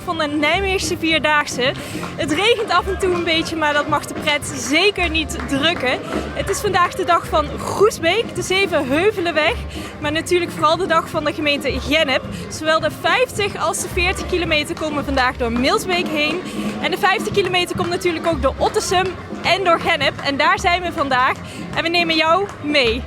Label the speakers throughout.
Speaker 1: van de Nijmeegse Vierdaagse. Het regent af en toe een beetje, maar dat mag de pret zeker niet drukken. Het is vandaag de dag van Groesbeek, de Zevenheuvelenweg. Maar natuurlijk vooral de dag van de gemeente Gennep. Zowel de 50 als de 40 kilometer komen vandaag door Milsbeek heen. En de 50 kilometer komt natuurlijk ook door Ottesum en door Gennep. En daar zijn we vandaag. En we nemen jou mee.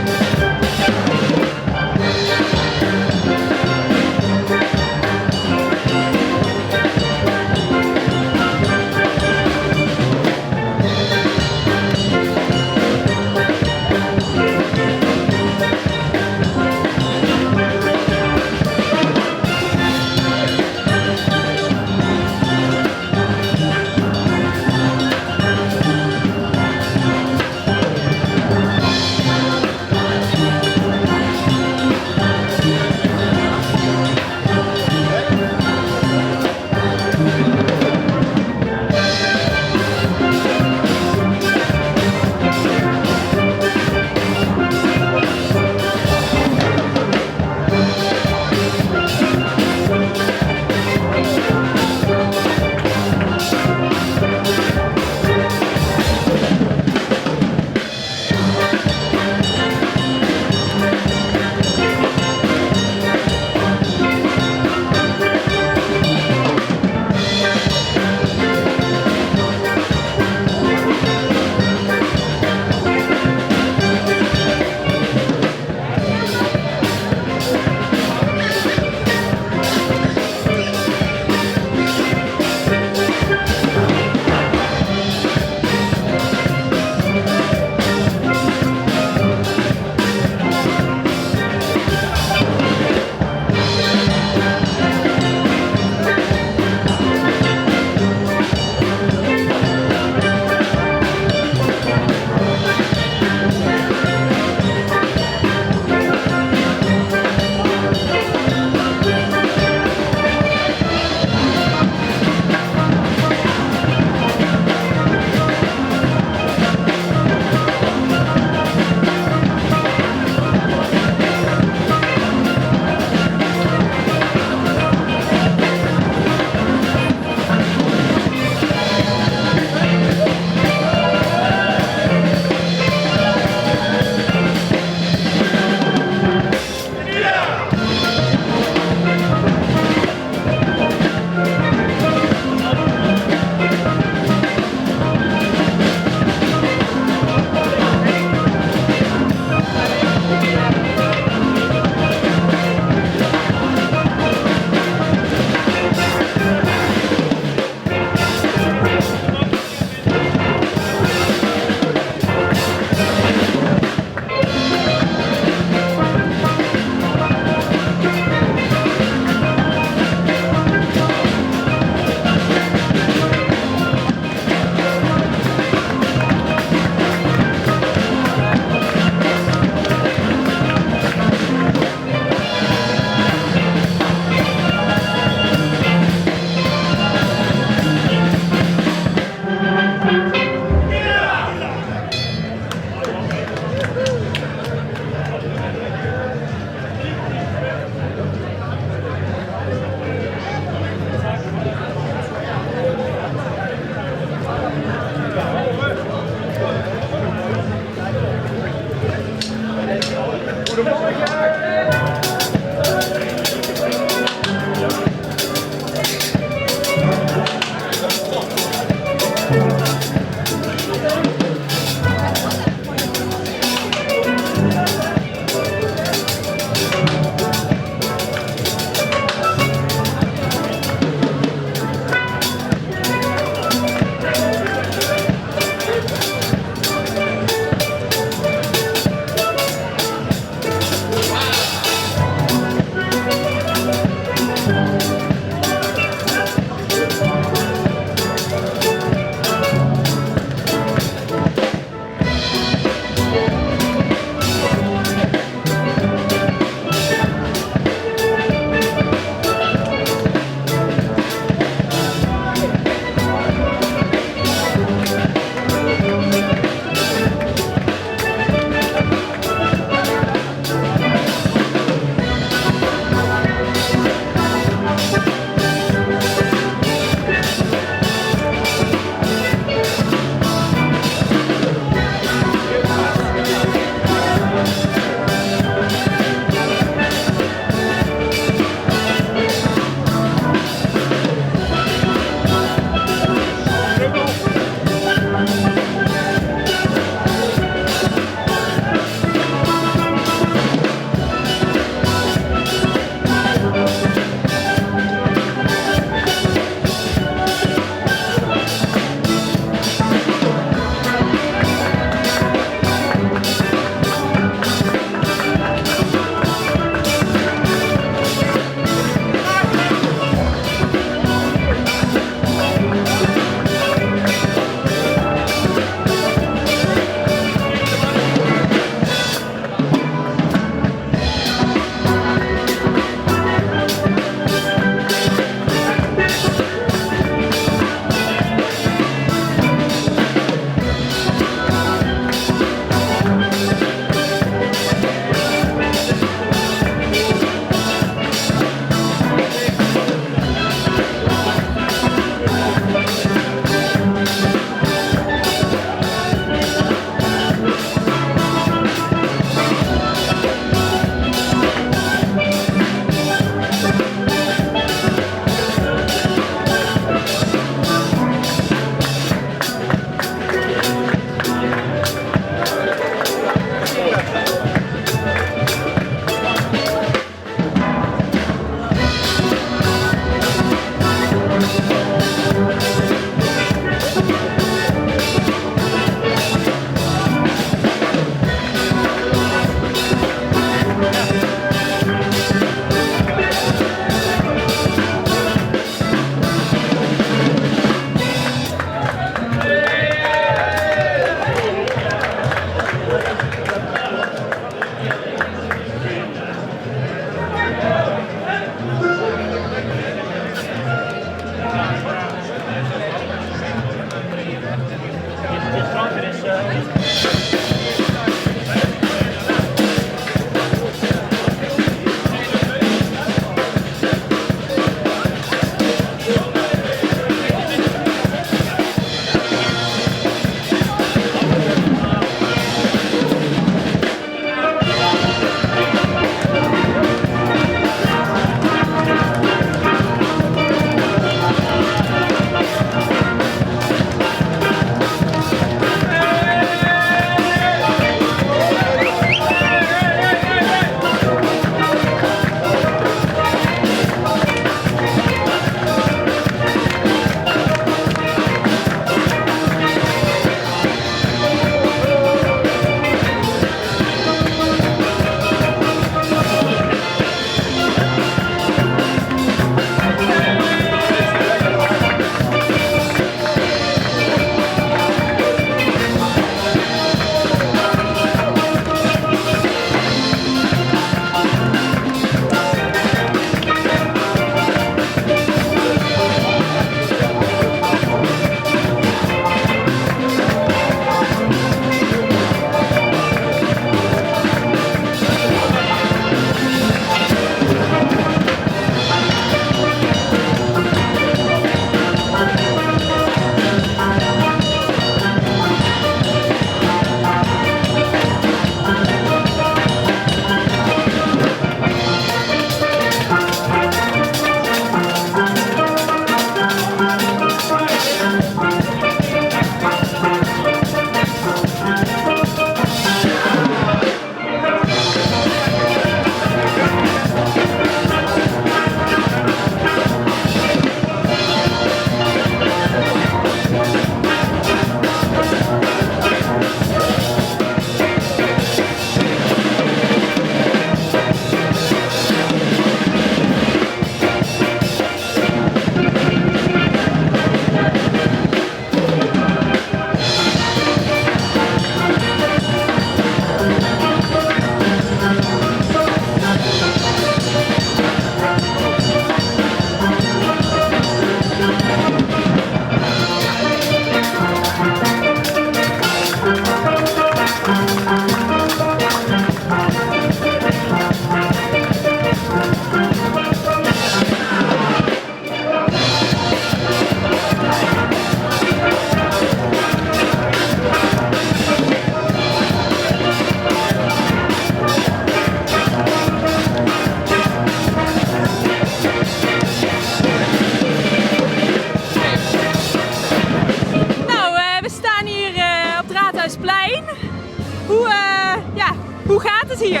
Speaker 1: Hoe gaat het hier?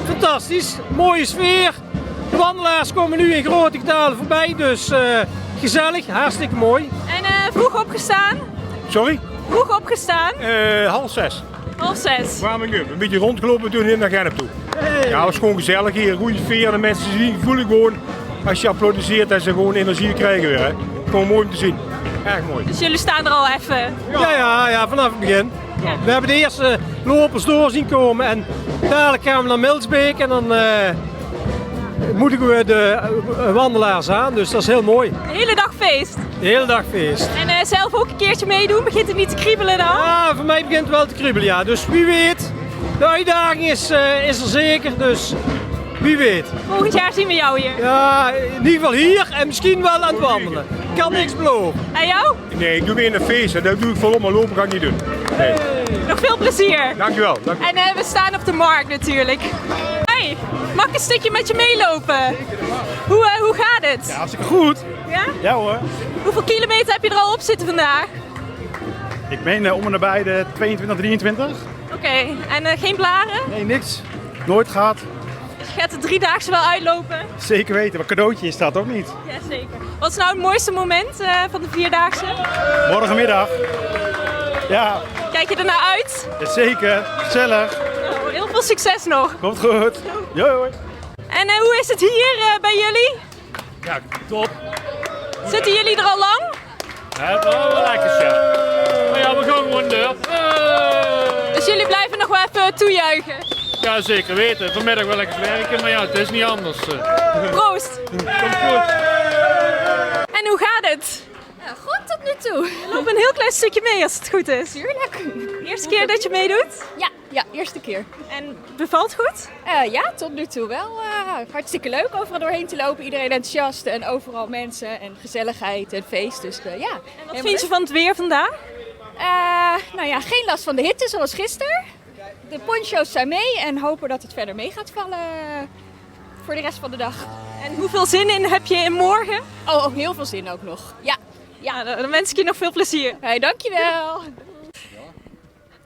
Speaker 2: Fantastisch, mooie sfeer. De wandelaars komen nu in grote getalen voorbij, dus gezellig, hartstikke mooi.
Speaker 1: En vroeg opgestaan?
Speaker 3: Sorry?
Speaker 1: Vroeg opgestaan?
Speaker 3: 5:30.
Speaker 1: 5:30.
Speaker 3: Warming up. Een beetje rondgelopen en toen hier naar Gennep toe. Ja, het was gewoon gezellig hier. Goede sfeer. En de mensen zien, voelen gewoon als je applaudisseert dat ze gewoon energie krijgen weer. Hè. Gewoon mooi om te zien. Erg mooi.
Speaker 1: Dus jullie staan er al even?
Speaker 2: Ja, vanaf het begin.
Speaker 1: Ja.
Speaker 2: We hebben de eerste lopers door zien komen en dadelijk gaan we naar Milsbeek en dan moedigen we de wandelaars aan. Dus dat is heel mooi.
Speaker 1: De hele dag feest.
Speaker 2: De hele dag feest.
Speaker 1: En zelf ook een keertje meedoen? Begint het niet te kriebelen dan?
Speaker 2: Ja, voor mij begint het wel te kriebelen, ja. Dus wie weet, de uitdaging is er zeker, dus wie weet.
Speaker 1: Volgend jaar zien we jou hier.
Speaker 2: Ja, in ieder geval hier en misschien wel aan het wandelen. Ik kan niks beloven.
Speaker 1: En jou?
Speaker 3: Nee, ik doe weer een feest. En dat doe ik volop, maar lopen ga ik niet doen. Nee.
Speaker 1: Nog veel plezier.
Speaker 3: Dankjewel.
Speaker 1: En we staan op de markt natuurlijk. Hey, mag ik een stukje met je meelopen? Hoe gaat het?
Speaker 4: Ja, hartstikke goed.
Speaker 1: Ja?
Speaker 4: Ja hoor.
Speaker 1: Hoeveel kilometer heb je er al op zitten vandaag?
Speaker 4: Ik meen om en nabij de 22, 23.
Speaker 1: Oké, en geen blaren?
Speaker 4: Nee, niks. Nooit gehad.
Speaker 1: Dus je gaat de 3-daagse wel uitlopen?
Speaker 4: Zeker weten. Maar cadeautje is dat ook niet.
Speaker 1: Jazeker. Wat is nou het mooiste moment van de 4-daagse?
Speaker 4: Morgenmiddag. Ja,
Speaker 1: Kijk je ernaar uit?
Speaker 4: zeker. Gezellig.
Speaker 1: Nou, heel veel succes nog.
Speaker 4: Komt goed. Jo, hoi.
Speaker 1: En hoe is het hier bij jullie?
Speaker 5: Ja, top.
Speaker 1: Zitten jullie er al lang?
Speaker 5: Ja, wel lekker ja. Maar ja, we gaan gewoon door.
Speaker 1: Dus jullie blijven nog wel even toejuichen.
Speaker 5: Ja, zeker weten. Vanmiddag wel lekker werken, maar ja, het is niet anders.
Speaker 1: Proost!
Speaker 5: Komt goed.
Speaker 1: En hoe gaat het?
Speaker 6: Goed tot nu toe.
Speaker 1: Loop een heel klein stukje mee als het goed is.
Speaker 6: Tuurlijk.
Speaker 1: Eerste keer dat je meedoet?
Speaker 6: Ja, eerste keer.
Speaker 1: En bevalt goed?
Speaker 6: Ja, tot nu toe wel. Hartstikke leuk overal doorheen te lopen. Iedereen enthousiast en overal mensen en gezelligheid en feest. Dus ja.
Speaker 1: En wat vind je van het weer vandaag?
Speaker 6: Nou ja, geen last van de hitte zoals gisteren. De poncho's zijn mee en hopen dat het verder mee gaat vallen voor de rest van de dag.
Speaker 1: En hoeveel zin in heb je in morgen?
Speaker 6: Oh, heel veel zin ook nog. Ja.
Speaker 1: Ja, dan wens ik je nog veel plezier.
Speaker 6: Hey, dankjewel.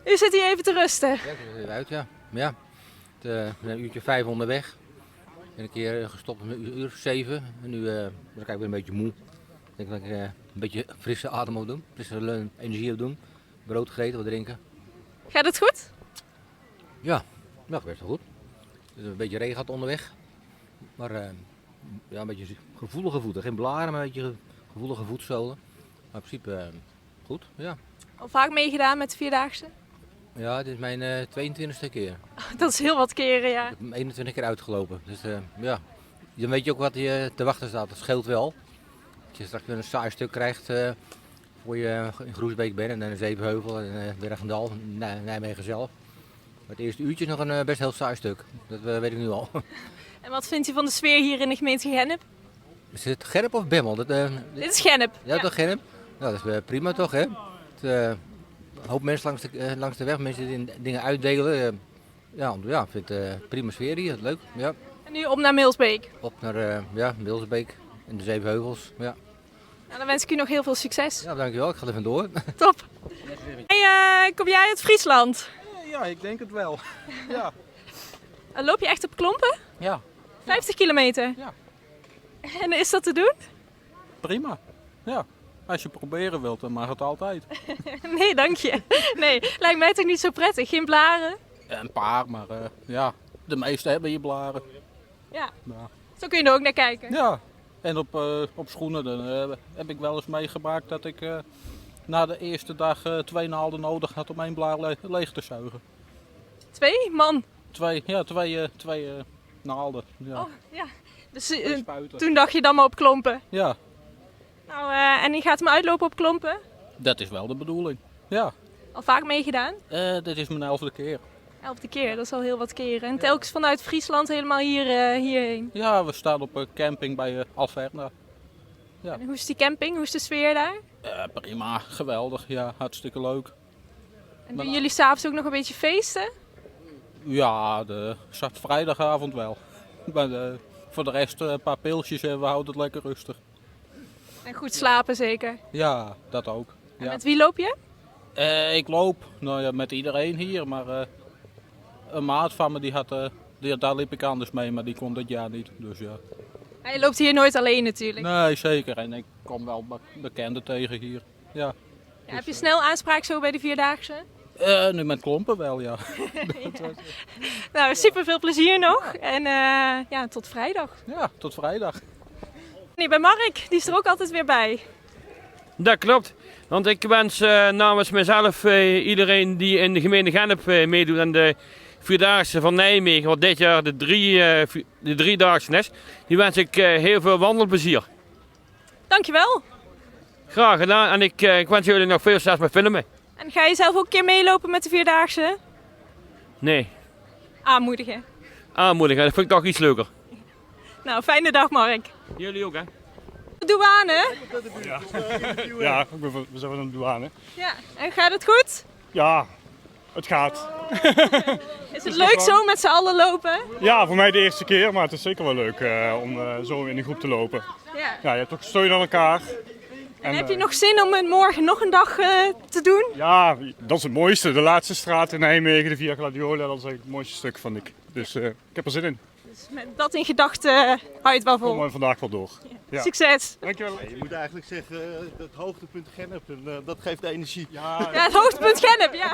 Speaker 1: U zit hier even te rusten.
Speaker 7: Ja, ik ben er uit, ja. Maar ja, we zijn een uurtje 5 onderweg. En een keer gestopt om een uur 7. En nu ben ik weer een beetje moe. Ik denk dat ik een beetje frisse adem moet doen. Frisse energie moet doen. Brood gegeten, wat drinken.
Speaker 1: Gaat het goed?
Speaker 7: Ja, dat gaat wel goed. Dus een beetje regen gehad onderweg. Maar ja, een beetje gevoelige voeten. Geen blaren, maar een beetje gevoelige voetzolen. Maar in principe goed, ja.
Speaker 1: Al vaak meegedaan met de 4-daagse?
Speaker 7: Ja, dit is mijn 22e keer.
Speaker 1: Dat is heel wat keren, ja.
Speaker 7: Ik heb hem 21 keer uitgelopen. Dus ja, dan weet je ook wat je te wachten staat. Dat scheelt wel. Dat je straks weer een saai stuk krijgt voor je in Groesbeek bent en dan een Zevenheuvel en Bergendal, Nijmegen zelf. Maar het eerste uurtje is nog een best heel saai stuk. Dat weet ik nu al.
Speaker 1: En wat vindt u van de sfeer hier in de gemeente Gennep?
Speaker 7: Is het Gennep of Bemmel?
Speaker 1: Dit is Gennep.
Speaker 7: Ja, toch Gennep? Nou, dat is prima toch, hè? Een hoop mensen langs de weg, mensen die dingen uitdelen. Ja, ik vind het prima sfeer hier, leuk. Ja.
Speaker 1: En nu op naar Milsbeek.
Speaker 7: Op naar Milsbeek en de Zevenheuvels. Ja.
Speaker 1: Nou, dan wens ik u nog heel veel succes.
Speaker 7: Ja, dankjewel. Ik ga er vandoor.
Speaker 1: Top. Hey, kom jij uit Friesland?
Speaker 8: Ja, ik denk het wel. Ja.
Speaker 1: Loop je echt op klompen?
Speaker 8: Ja,
Speaker 1: 50 kilometer?
Speaker 8: Ja.
Speaker 1: En is dat te doen?
Speaker 8: prima. Ja. Als je proberen wilt, dan mag het altijd.
Speaker 1: Nee, dank je. Nee, lijkt mij toch niet zo prettig. Geen blaren?
Speaker 8: Een paar, maar ja, de meeste hebben je blaren.
Speaker 1: Ja.
Speaker 8: Ja.
Speaker 1: Zo kun je er ook naar kijken.
Speaker 8: Ja, en op schoenen dan, heb ik wel eens meegemaakt dat ik na de eerste dag 2 naalden nodig had om 1 blaar leeg te zuigen.
Speaker 1: 2 man.
Speaker 8: Twee naalden. Ja.
Speaker 1: Oh, ja. Dus
Speaker 8: 2 spuiten.
Speaker 1: toen dacht je dan maar op klompen.
Speaker 8: Ja,
Speaker 1: Nou, en die gaat hem uitlopen op klompen?
Speaker 8: dat is wel de bedoeling. Ja,
Speaker 1: Al vaak meegedaan?
Speaker 8: dit is mijn 11e keer.
Speaker 1: 11e keer, dat is al heel wat keren. En telkens vanuit Friesland helemaal hierheen.
Speaker 8: Ja, we staan op een camping bij Alverna. Ja.
Speaker 1: En hoe is die camping? Hoe is de sfeer daar?
Speaker 8: Prima, geweldig, ja, hartstikke leuk.
Speaker 1: En doen jullie s'avonds ook nog een beetje feesten?
Speaker 8: Ja, zat vrijdagavond wel. Maar voor de rest een paar pilsjes en we houden het lekker rustig.
Speaker 1: En goed slapen zeker?
Speaker 8: Ja, dat ook.
Speaker 1: En
Speaker 8: Ja.
Speaker 1: met wie loop je?
Speaker 8: Ik loop nou ja, met iedereen hier, maar een maat van me, daar liep ik anders mee, maar die kon dit jaar niet. Dus ja.
Speaker 1: Hij loopt hier nooit alleen natuurlijk.
Speaker 8: Nee, zeker. En ik kom wel bekenden tegen hier. Ja.
Speaker 1: Ja, heb je snel aanspraak zo bij de Vierdaagse?
Speaker 8: Nu met klompen wel, ja.
Speaker 1: Nou, super veel plezier nog. En ja, tot vrijdag.
Speaker 8: Ja, tot vrijdag.
Speaker 1: Nee, bij Mark, die is er ook altijd weer bij.
Speaker 9: Dat klopt, want ik wens namens mezelf iedereen die in de gemeente Gennep meedoet aan de Vierdaagse van Nijmegen, wat dit jaar de driedaagse is, die wens ik heel veel wandelplezier.
Speaker 1: Dankjewel.
Speaker 9: Graag gedaan en ik wens jullie nog veel succes met filmen.
Speaker 1: En ga je zelf ook een keer meelopen met de Vierdaagse?
Speaker 9: Nee,
Speaker 1: Aanmoedigen.
Speaker 9: aanmoedigen, dat vind ik toch iets leuker.
Speaker 1: Nou, fijne dag Mark.
Speaker 9: Jullie ook hè?
Speaker 1: Douane.
Speaker 4: Ja, we zijn van de douane.
Speaker 1: Ja, en gaat het goed?
Speaker 4: Ja, het gaat.
Speaker 1: Is het leuk zo met z'n allen lopen?
Speaker 4: Ja, voor mij de eerste keer, maar het is zeker wel leuk om zo in een groep te lopen.
Speaker 1: Ja.
Speaker 4: Ja, je hebt toch steun aan elkaar.
Speaker 1: En heb je nog zin om het morgen nog een dag te doen?
Speaker 4: Ja, dat is het mooiste. De laatste straat in Nijmegen, de Via Gladiola, dat is eigenlijk het mooiste stuk, vond ik. Dus ik heb er zin in.
Speaker 1: Dus met dat in gedachten hou je het wel vol.
Speaker 4: Kom vandaag wel door. Ja.
Speaker 1: Succes!
Speaker 4: Dankjewel.
Speaker 10: Je moet eigenlijk zeggen, het hoogtepunt Gennep, dat geeft energie.
Speaker 1: Ja, het hoogtepunt Gennep, ja.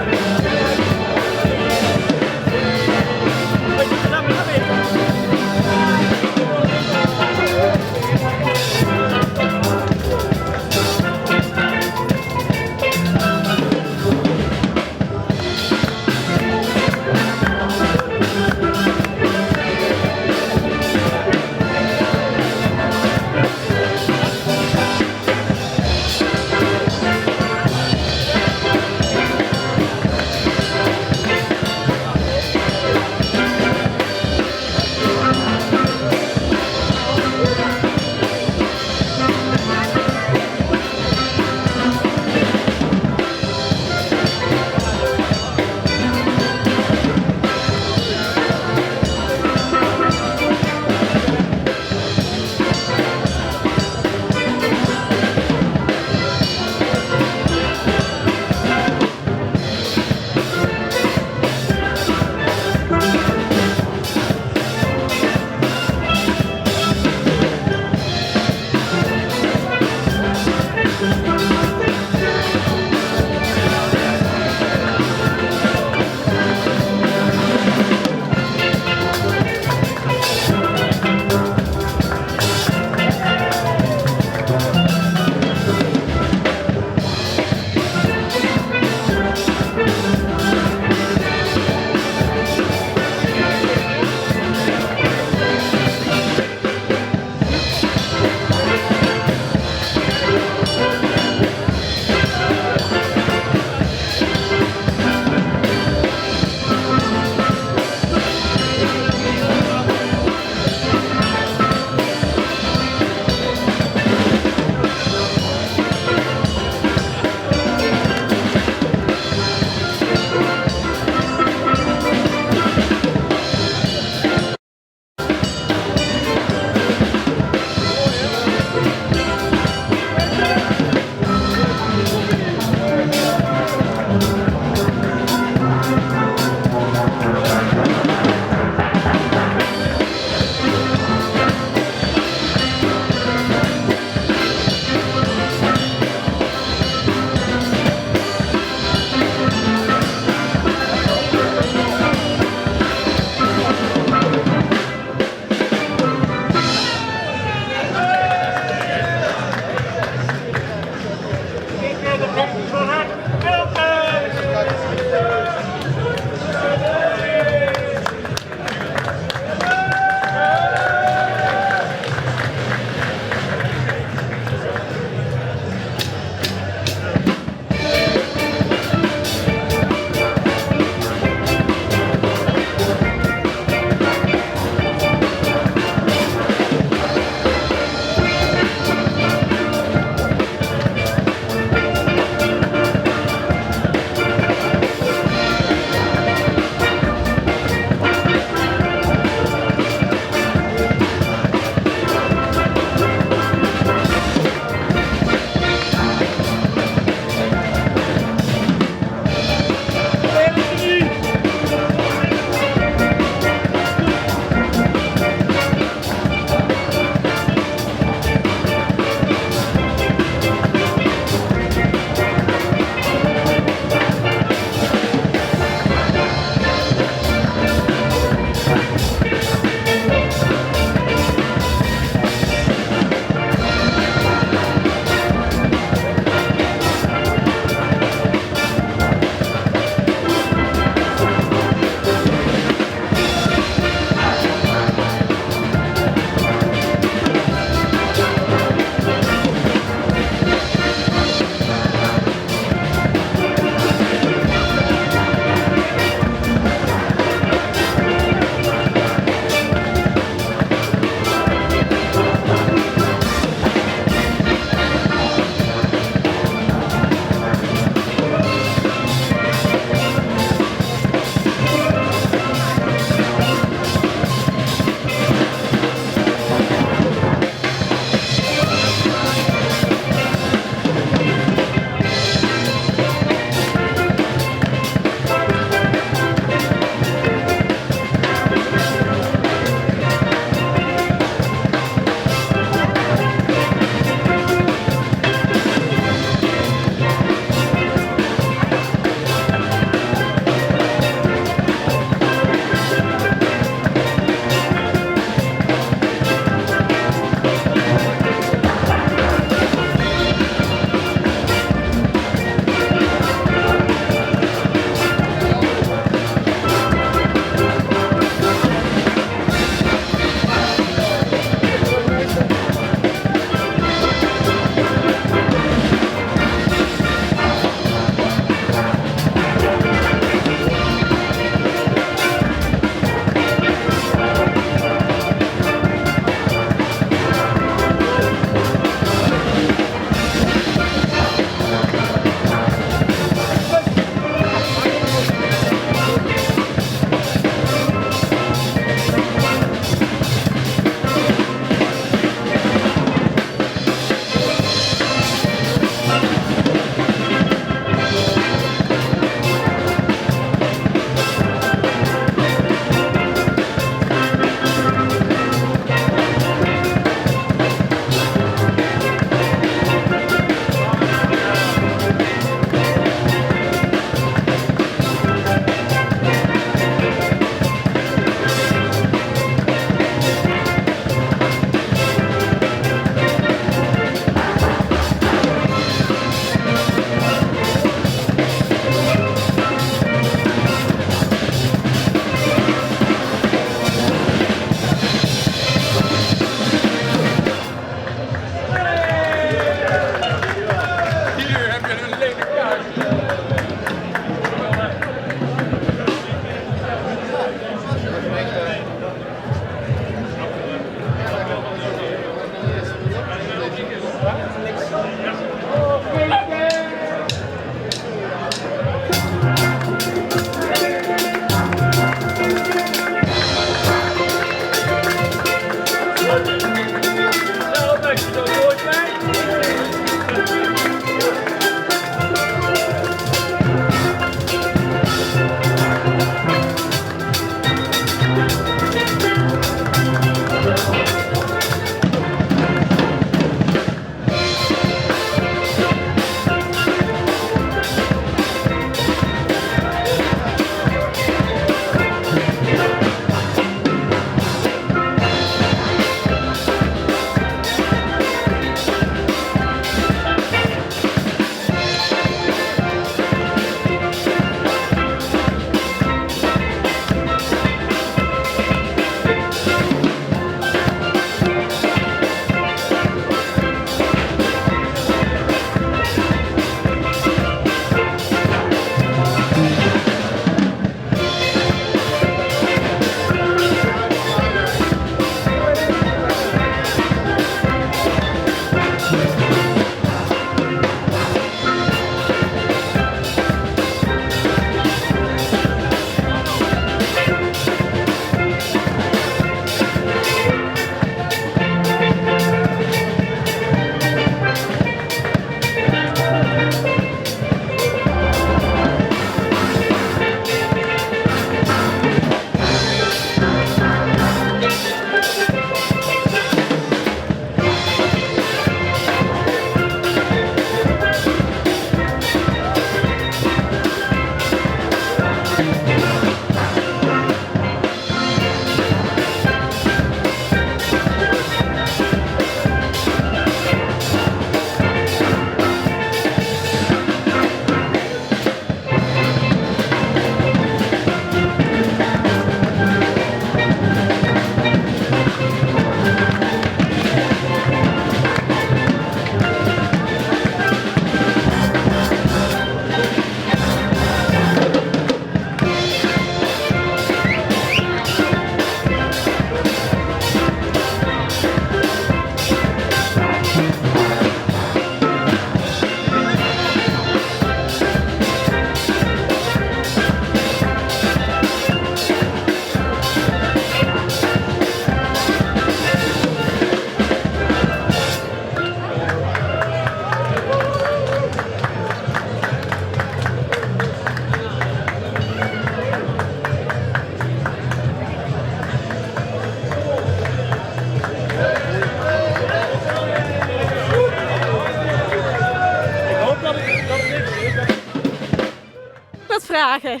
Speaker 1: Wat vragen?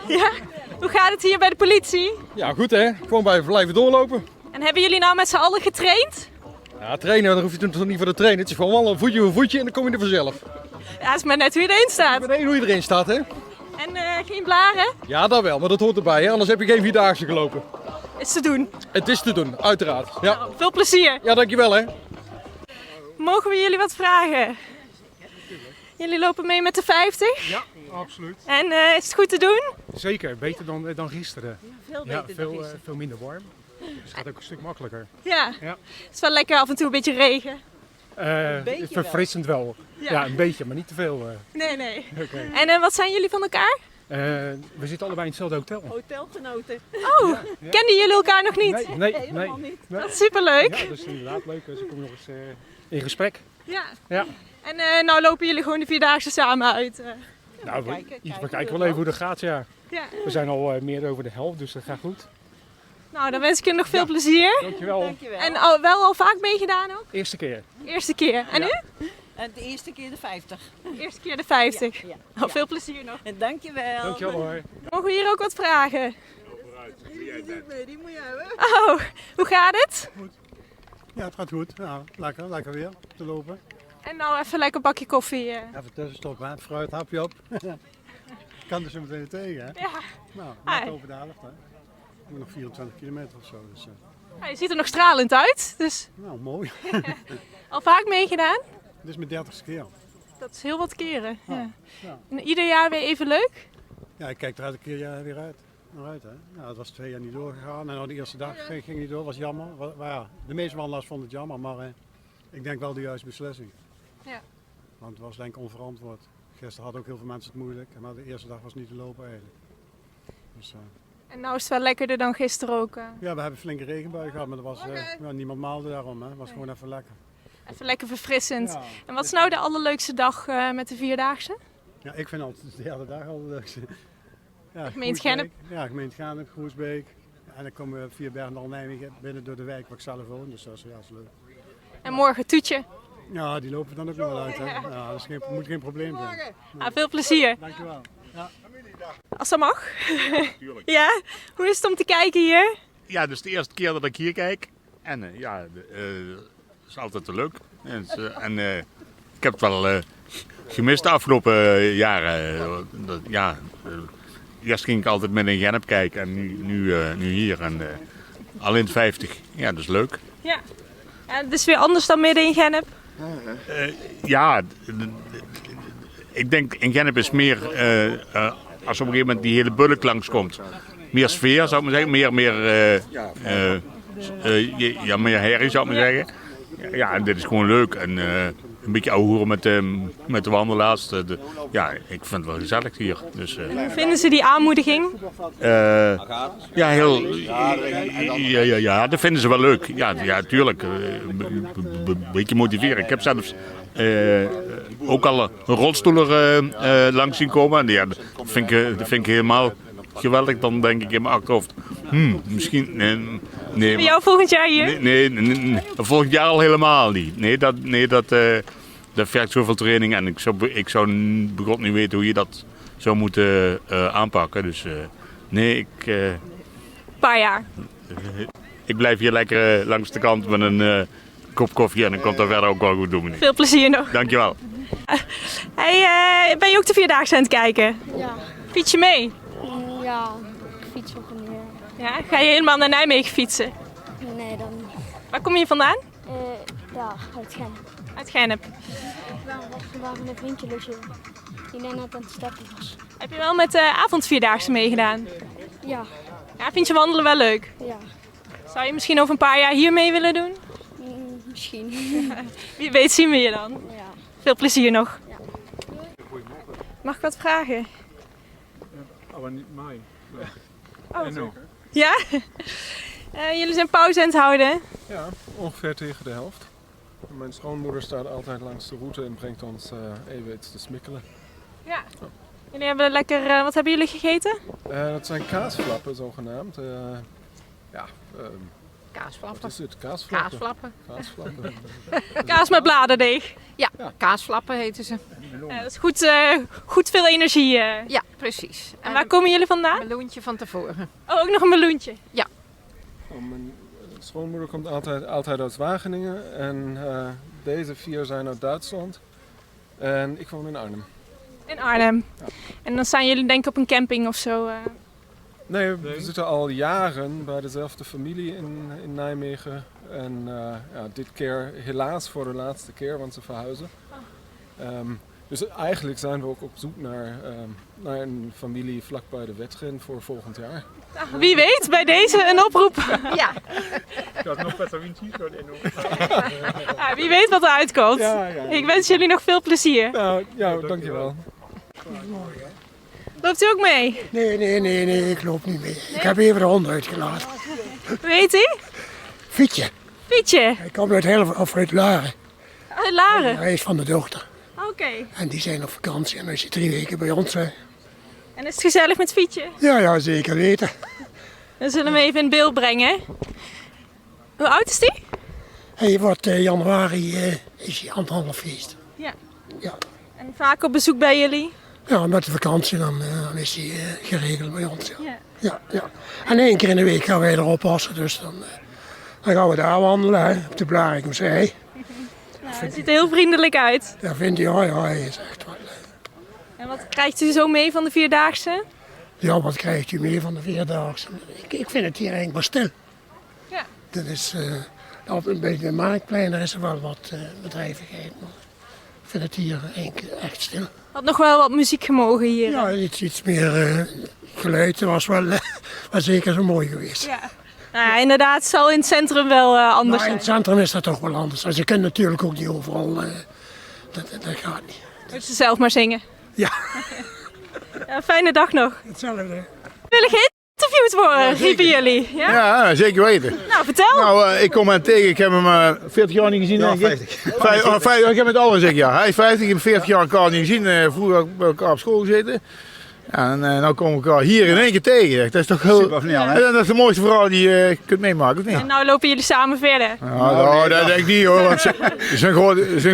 Speaker 1: Ja? Hoe gaat het hier bij de politie?
Speaker 11: Ja, goed hè. Gewoon blijven doorlopen.
Speaker 1: En hebben jullie nou met z'n allen getraind?
Speaker 11: Ja, trainen, daar hoef je toch niet voor te trainen. Het is gewoon wel een voetje voor voetje en dan kom je er vanzelf.
Speaker 1: Ja, het is maar net hoe je erin staat.
Speaker 11: Ik weet hoe je erin staat hè.
Speaker 1: En geen blaren?
Speaker 11: Ja, dat wel, maar dat hoort erbij hè. Anders heb je geen vierdaagse gelopen.
Speaker 1: Is te doen.
Speaker 11: Het is te doen, uiteraard. Ja.
Speaker 1: Nou, veel plezier.
Speaker 11: Ja, dankjewel hè.
Speaker 1: Mogen we jullie wat vragen? Jullie lopen mee met de 50?
Speaker 12: Ja, absoluut.
Speaker 1: En is het goed te doen?
Speaker 12: Zeker, beter dan gisteren.
Speaker 1: Veel beter dan gisteren.
Speaker 12: Veel minder warm. Dus het gaat ook een stuk makkelijker.
Speaker 1: Ja.
Speaker 12: Ja.
Speaker 1: Het is wel lekker af en toe een beetje regen.
Speaker 12: Verfrissend wel. Ja, een beetje, maar niet te veel.
Speaker 1: Nee.
Speaker 12: Okay.
Speaker 1: En wat zijn jullie van elkaar?
Speaker 12: We zitten allebei in hetzelfde hotel.
Speaker 1: Hotelgenoten. Oh, kenden jullie elkaar nog niet?
Speaker 12: Nee.
Speaker 1: Helemaal niet. Dat is superleuk.
Speaker 12: Ja, dat is inderdaad leuk. Dus ik kom nog eens in gesprek.
Speaker 1: Ja. En nou lopen jullie gewoon de vierdaagse samen uit.
Speaker 12: We kijken wel even hoe dat gaat, ja.
Speaker 1: Ja.
Speaker 12: We zijn al meer over de helft, dus dat gaat goed.
Speaker 1: Nou, dan wens ik je nog veel plezier.
Speaker 12: Dankjewel.
Speaker 1: En wel al vaak meegedaan ook?
Speaker 12: Eerste keer.
Speaker 1: Eerste keer. En u?
Speaker 13: De eerste keer de 50.
Speaker 1: De eerste keer de 50.
Speaker 13: Ja.
Speaker 1: Nou, veel plezier nog.
Speaker 13: Dankjewel.
Speaker 12: Dankjewel hoor.
Speaker 1: Mogen we hier ook wat vragen?
Speaker 13: Die moet je hebben.
Speaker 1: Oh, hoe gaat het?
Speaker 10: Ja, het gaat goed. Ja, lekker weer te lopen.
Speaker 1: En nou even lekker een bakje koffie.
Speaker 10: Even tussenstoppen, hè. Fruit, hapje op. Kan er zo meteen tegen, hè?
Speaker 1: Ja.
Speaker 10: Nou, net over de helft, hè. Nog 24 kilometer of zo. Dus,
Speaker 1: je ziet er nog stralend uit, dus...
Speaker 10: Nou, mooi.
Speaker 1: Al vaak meegedaan?
Speaker 10: Dit is mijn 30ste keer.
Speaker 1: Dat is heel wat keren. Ja.
Speaker 10: Ja.
Speaker 1: En ieder jaar weer even leuk?
Speaker 10: Ja, ik kijk er elke keer weer naar uit. Hè. Ja, het was 2 jaar niet doorgegaan en nou, de eerste dag ging niet door, was jammer. Maar ja, de meeste wandelaars vonden het jammer, maar ik denk wel de juiste beslissing.
Speaker 1: Ja.
Speaker 10: Want het was denk ik onverantwoord. Gisteren hadden ook heel veel mensen het moeilijk, maar de eerste dag was niet te lopen eigenlijk. Dus,
Speaker 1: en nou is het wel lekkerder dan gisteren ook.
Speaker 10: ja, we hebben een flinke regenbui gehad, maar er was, niemand maalde daarom. Hè. Het was gewoon even lekker.
Speaker 1: Even lekker verfrissend.
Speaker 10: Ja.
Speaker 1: En wat is nou de allerleukste dag met de vierdaagse?
Speaker 10: Ja, ik vind altijd de derde dag al de leukste. Ja,
Speaker 1: Gemeente Gennep?
Speaker 10: Ja, gemeente Gennep, Groesbeek. En dan komen we via Bergendal Nijmegen binnen door de wijk waar ik zelf woon, dus dat is leuk.
Speaker 1: En morgen Toetje?
Speaker 10: Ja, die lopen dan ook nog wel uit. Hè. Ja, dat moet geen probleem zijn.
Speaker 1: Nee. Veel plezier.
Speaker 10: Dankjewel. Ja.
Speaker 1: Als dat mag. Ja, hoe is het om te kijken hier?
Speaker 14: Ja, dus de eerste keer dat ik hier kijk. En het is altijd leuk. Ik heb het wel gemist de afgelopen jaren. Eerst ging ik altijd met een Gennep kijken en nu hier. En al in 50. Ja, dat is leuk.
Speaker 1: Ja. Het is weer anders dan midden in Gennep?
Speaker 14: Ik denk in Gennep is meer, als op een gegeven moment die hele bulk langskomt, meer sfeer zou ik maar zeggen, meer herrie zou ik maar zeggen. Ja, en dit is gewoon leuk en een beetje ouwehoeren met de wandelaars. Ik vind het wel gezellig hier. Dus,
Speaker 1: hoe vinden ze die aanmoediging?
Speaker 14: Ja, dat vinden ze wel leuk. Ja, tuurlijk. Een beetje motiveren. Ik heb zelfs ook al een rolstoeler langs zien komen. En dat vind ik helemaal geweldig. Dan denk ik in mijn achterhoofd, misschien... Nee,
Speaker 1: bij jou volgend jaar hier?
Speaker 14: Nee, volgend jaar al helemaal niet. Nee, dat vergt zoveel training en ik zou begot niet weten hoe je dat zou moeten aanpakken. Dus nee,
Speaker 1: Een paar jaar.
Speaker 14: ik blijf hier lekker langs de kant met een kop koffie en dan komt dat verder ook wel goed doen, meneer.
Speaker 1: Veel plezier nog.
Speaker 14: Dankjewel.
Speaker 1: Hey, ben je ook de Vierdaagse aan het kijken?
Speaker 15: Ja.
Speaker 1: Fiets je mee?
Speaker 15: Ja, ik fiets op en neer.
Speaker 1: Ja, ga je helemaal naar Nijmegen fietsen?
Speaker 15: Nee, dan niet.
Speaker 1: Waar kom je vandaan?
Speaker 15: Daar, uit Genk.
Speaker 1: Uit Gennep.
Speaker 15: Was vandaag met een vriendje logeerd die net aan het stappen was.
Speaker 1: Heb je wel met de avondvierdaagse meegedaan?
Speaker 15: Ja.
Speaker 1: Ja, vind je wandelen wel leuk?
Speaker 15: Ja.
Speaker 1: Zou je misschien over een paar jaar hier mee willen doen?
Speaker 15: Misschien.
Speaker 1: Wie weet zien we je dan.
Speaker 15: Ja.
Speaker 1: Veel plezier nog.
Speaker 15: Ja.
Speaker 1: Mag ik wat vragen?
Speaker 12: Maar niet mij.
Speaker 1: Oh, ja? Jullie zijn pauze aan het houden?
Speaker 12: Ja, ongeveer tegen de helft. Mijn schoonmoeder staat altijd langs de route en brengt ons even iets te smikkelen.
Speaker 1: Ja. Jullie hebben lekker, wat hebben jullie gegeten?
Speaker 12: Dat zijn kaasflappen zogenaamd.
Speaker 16: Kaasflappen.
Speaker 12: Wat is het? Kaasflappen?
Speaker 16: Kaasflappen.
Speaker 12: Kaasflappen.
Speaker 1: Kaas met bladerdeeg.
Speaker 16: Ja, kaasflappen heten ze.
Speaker 1: Dat is goed veel energie.
Speaker 16: Ja, precies.
Speaker 1: En waar komen jullie vandaan?
Speaker 16: Een meloentje van tevoren.
Speaker 1: Oh, ook nog een meloentje?
Speaker 16: Ja.
Speaker 12: Mijn schoonmoeder komt altijd uit Wageningen en deze 4 zijn uit Duitsland. En ik woon in Arnhem.
Speaker 1: In Arnhem.
Speaker 12: Ja.
Speaker 1: En dan staan jullie denk ik op een camping of zo?
Speaker 12: Nee, we zitten al jaren bij dezelfde familie in Nijmegen. En dit keer helaas voor de laatste keer, want ze verhuizen. Dus eigenlijk zijn we ook op zoek naar een familie vlakbij de wedren voor volgend jaar.
Speaker 1: Nou, wie weet, bij deze een oproep.
Speaker 16: Ja.
Speaker 1: Wie weet wat er uitkomt.
Speaker 12: Ja.
Speaker 1: Ik wens jullie nog veel plezier.
Speaker 12: Nou, ja, dankjewel.
Speaker 1: Loopt u ook mee?
Speaker 17: Nee, ik loop niet mee. Ik heb even de hond uitgelaten.
Speaker 1: Hoe heet u?
Speaker 17: Fietje.
Speaker 1: Fietje?
Speaker 17: Ik kom uit Laren.
Speaker 1: Uit Laren?
Speaker 17: Hij is van de dochter.
Speaker 1: Oké.
Speaker 17: En die zijn op vakantie en als je 3 weken bij ons zijn.
Speaker 1: En is het gezellig met Fietje?
Speaker 17: Ja, zeker weten.
Speaker 1: Dan zullen we hem even in beeld brengen. Hoe oud is die?
Speaker 17: Hij wordt januari is hij 1,5 feest.
Speaker 1: Ja.
Speaker 17: Ja.
Speaker 1: En vaak op bezoek bij jullie?
Speaker 17: Ja, met de vakantie dan is hij geregeld bij ons.
Speaker 1: Ja.
Speaker 17: Ja. En 1 keer in de week gaan wij erop passen, dus dan gaan we daar wandelen, hè, op de Blaricumzee.
Speaker 1: Nou, hij ziet er heel vriendelijk uit.
Speaker 17: Ja, vindt hij, ja, hij is echt wel.
Speaker 1: En wat krijgt u zo mee van de Vierdaagse?
Speaker 17: Ja, wat krijgt u mee van de Vierdaagse? Ik vind het hier eigenlijk maar stil.
Speaker 1: Ja.
Speaker 17: Dat is, op een beetje de Marktplein, daar is er wel wat bedrijvigheid. Maar ik vind het hier eigenlijk echt stil.
Speaker 1: Had nog wel wat muziek gemogen hier.
Speaker 17: Ja, iets meer geluid was wel zeker zo mooi geweest.
Speaker 1: Ja. Nou ja, inderdaad, het zal in het centrum wel anders
Speaker 17: zijn. In het centrum is dat toch wel anders. Dus je kunt natuurlijk ook niet overal, dat gaat niet.
Speaker 1: Moet je zelf maar zingen.
Speaker 17: Ja.
Speaker 1: Ja, fijne dag nog.
Speaker 17: Hetzelfde.
Speaker 1: Wil ik geïnterviewd worden, riepen jullie? Ja?
Speaker 18: Ja, zeker weten.
Speaker 1: Nou, vertel.
Speaker 18: Nou, ik kom hem tegen. Ik heb hem 40 jaar niet gezien, denk ik. 50. Ik heb het al zeg ja. Hij is 50, ik heb 40 jaar elkaar niet gezien. Vroeger heb ik bij elkaar op school gezeten. Ja, en nou komen we elkaar hier in één keer tegen. Dat is toch heel... Dat is de mooiste verhaal die je kunt meemaken, of niet?
Speaker 1: En nou lopen jullie samen verder.
Speaker 18: Nou, dat denk ik niet hoor. Want zijn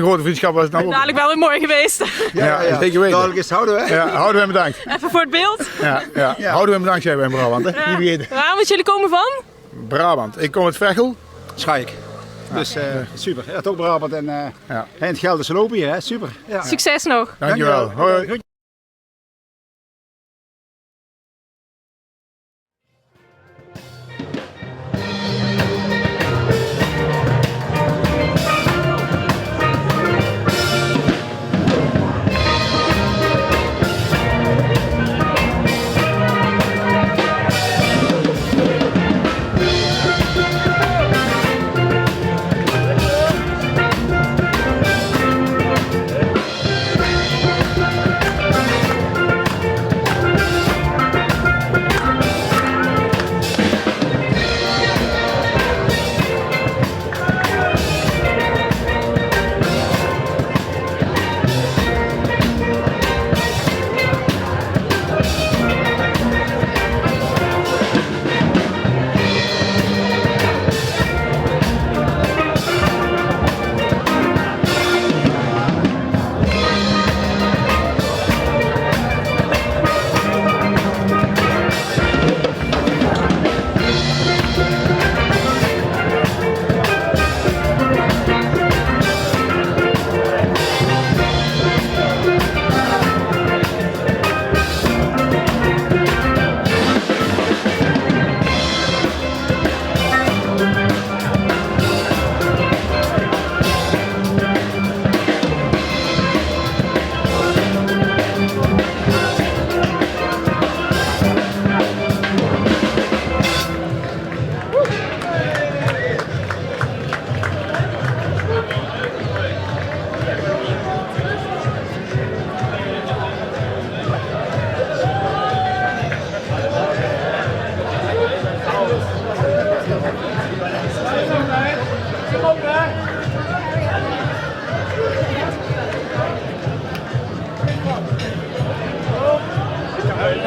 Speaker 18: grote vriendschap was het nou ook.
Speaker 1: Dadelijk wel weer mooi geweest.
Speaker 18: Ja, zeker weten.
Speaker 19: Dadelijk is het houden, hè?
Speaker 18: Ja, houden we hem bedankt.
Speaker 1: Even voor het beeld.
Speaker 18: Ja. Houden we hem bedankt, zijn wij in Brabant, hè? Niet vergeten.
Speaker 1: Waar moet jullie komen van?
Speaker 18: Brabant. Ik kom uit Veghel.
Speaker 19: Schaik. Dus super. Ja, toch Brabant en het Gelderse lopen hier, hè? Super. Ja.
Speaker 1: Succes nog.
Speaker 18: Dankjewel. Hoi.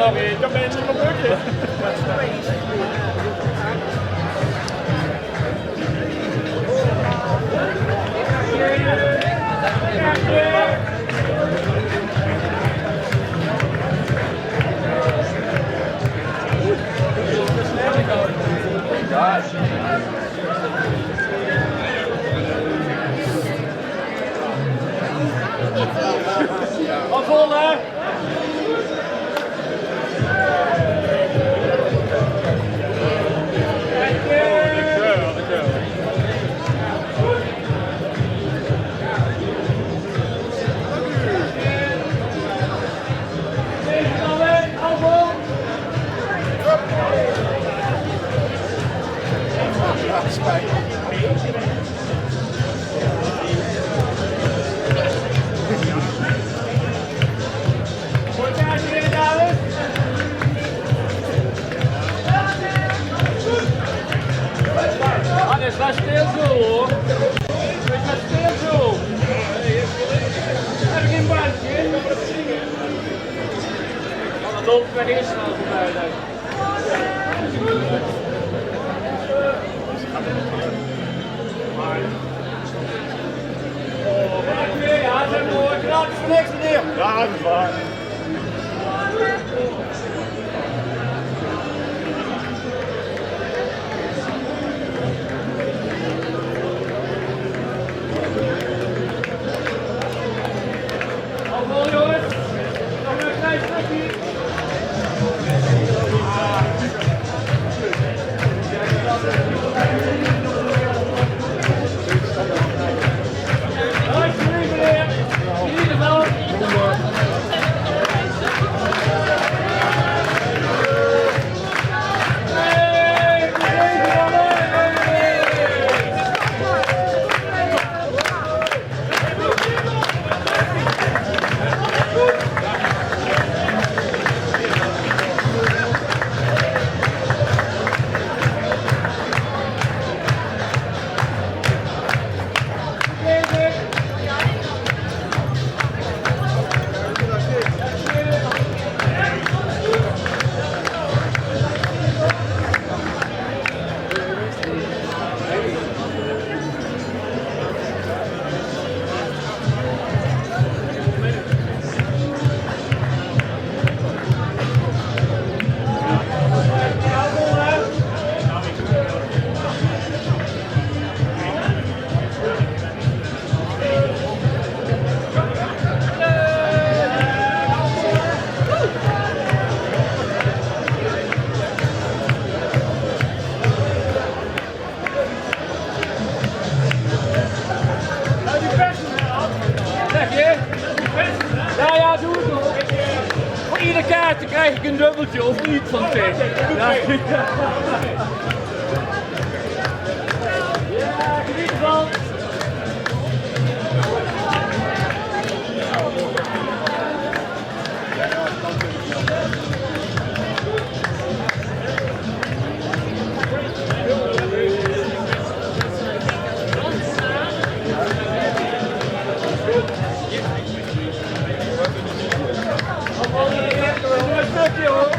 Speaker 5: nog eens, dan ben je nog bukken. Wat vol, hè? Hannes, was stil zo hoor. Was stil zo. Heb ik een bandje? Dan loopt met eerst snel voorbij. Ja, zijn mooi. Gratis voor niks meneer. Ja, dat is waar. Hallo jongens. Nog een klein stukje. Alsjeblieft meneer. In ieder geval. Ja, doe het nog. Voor iedere kaart krijg ik een dubbeltje of niet van T. Ja, geniet ervan. Een stukje hoor.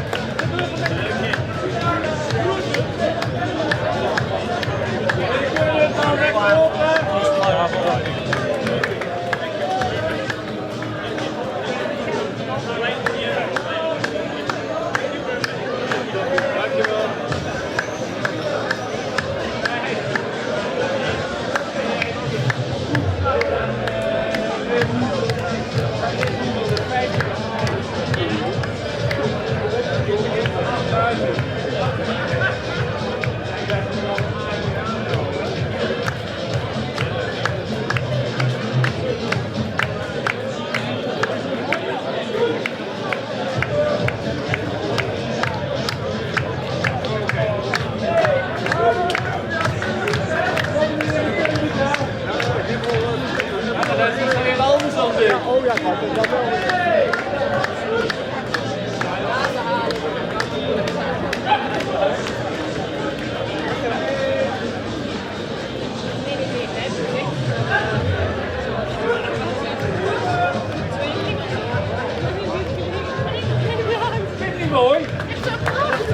Speaker 5: mooi.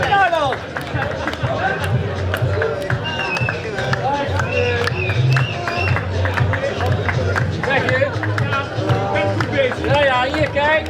Speaker 5: Ja dan. Zeg je? Ben goed bezig. Ja, hier kijk.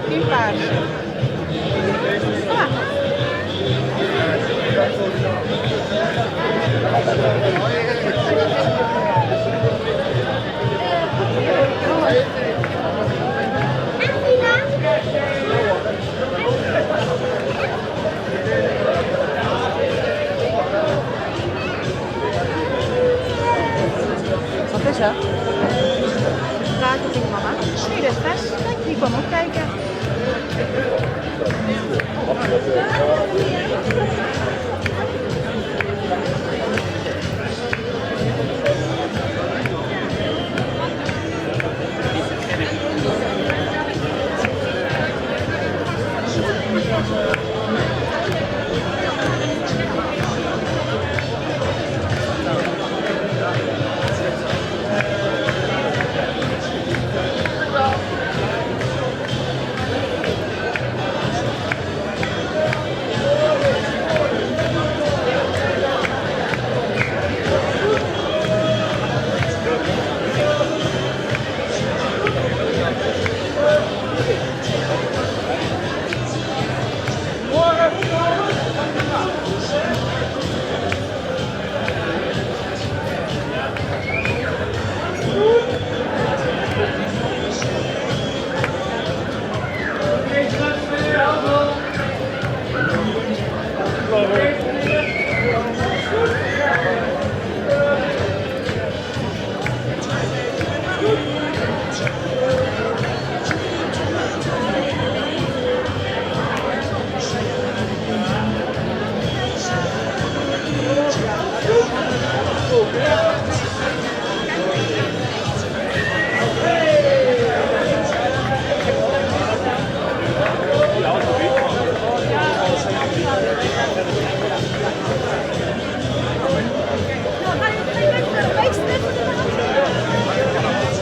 Speaker 13: In paars. Ja.
Speaker 20: Wat is dat? Marketing, mama. Nee, dat is best. Kijk, die kwam ook kijken.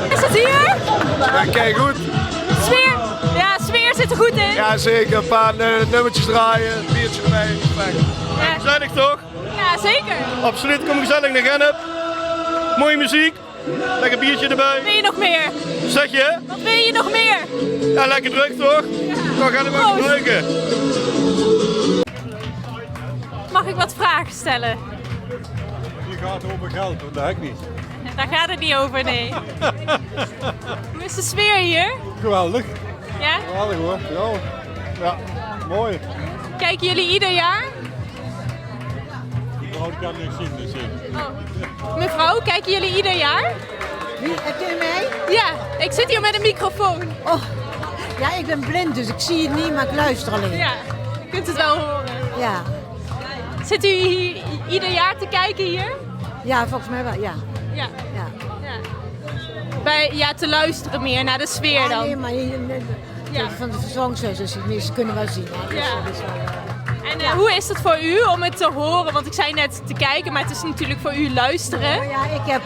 Speaker 1: Is het hier?
Speaker 21: Ja, kijk goed.
Speaker 1: Sfeer? Ja, sfeer zit er goed in.
Speaker 21: Ja, zeker. Een paar nummertjes draaien, een biertje erbij.
Speaker 1: Ja.
Speaker 21: Gezellig toch?
Speaker 1: Ja, zeker.
Speaker 21: Absoluut, kom gezellig naar Gennep. Mooie muziek. Lekker biertje erbij.
Speaker 1: Wat wil je nog meer?
Speaker 21: Zeg je?
Speaker 1: Wat wil je nog meer?
Speaker 21: Ja, lekker druk toch? Dan gaan we ook gebruiken.
Speaker 1: Mag ik wat vragen stellen?
Speaker 10: Je gaat over geld, dat heb ik niet.
Speaker 1: Daar gaat het niet over, nee. Hoe is de sfeer hier?
Speaker 10: Geweldig.
Speaker 1: Ja?
Speaker 10: Geweldig hoor. Ja, mooi.
Speaker 1: Kijken jullie ieder jaar?
Speaker 10: Mevrouw kan niks zien, dus
Speaker 1: Mevrouw, kijken jullie ieder jaar?
Speaker 13: Wie, heb je mij?
Speaker 1: Ja, ik zit hier met een microfoon.
Speaker 13: Oh, ja, ik ben blind, dus ik zie het niet, maar ik luister alleen.
Speaker 1: Ja, je kunt het wel horen.
Speaker 13: Ja.
Speaker 1: Zit u hier ieder jaar te kijken hier?
Speaker 13: Ja, volgens mij wel, ja.
Speaker 1: Ja.
Speaker 13: Ja.
Speaker 1: Ja, te luisteren meer naar de sfeer dan.
Speaker 13: Nee, maar van de verzorgingshuis, dus kunnen wel zien. Hè. Dus,
Speaker 1: Ja.
Speaker 13: dat is wel,
Speaker 1: En hoe is het voor u om het te horen? Want ik zei net te kijken, maar het is natuurlijk voor u luisteren.
Speaker 13: Ja, ik heb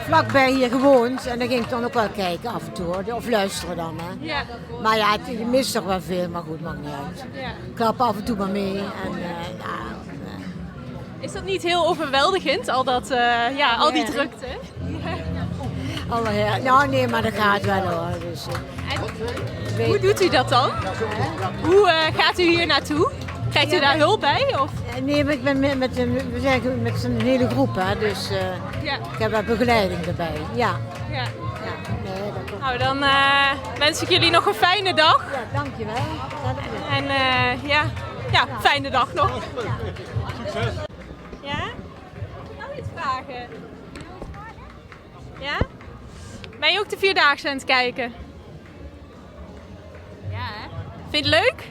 Speaker 13: vlakbij hier gewoond en dan ging ik dan ook wel kijken af en toe, hoor. Of luisteren dan. Hè.
Speaker 1: Ja.
Speaker 13: Maar ja, je mist toch wel veel, maar goed, maakt niet uit.
Speaker 1: Ja.
Speaker 13: Ik klap af en toe maar mee. En,
Speaker 1: Is dat niet heel overweldigend, al die drukte?
Speaker 13: Nou nee, maar dat gaat wel hoor. Dus,
Speaker 1: Hoe doet u dat dan? Hoe gaat u hier naartoe? Krijgt u daar hulp bij? Of?
Speaker 13: Nee, maar ik ben we zijn met een hele groep, hè, dus ik heb wel begeleiding erbij. Ja.
Speaker 1: Ja.
Speaker 13: Nee, dat komt.
Speaker 1: Nou, dan wens ik jullie nog een fijne dag.
Speaker 13: Ja, dankjewel.
Speaker 1: En fijne dag nog.
Speaker 10: Succes.
Speaker 1: Ja? Mag ik nou iets vragen? Ja? Ben je ook de Vierdaagse aan het kijken?
Speaker 22: Ja, hè?
Speaker 1: Vind je het leuk?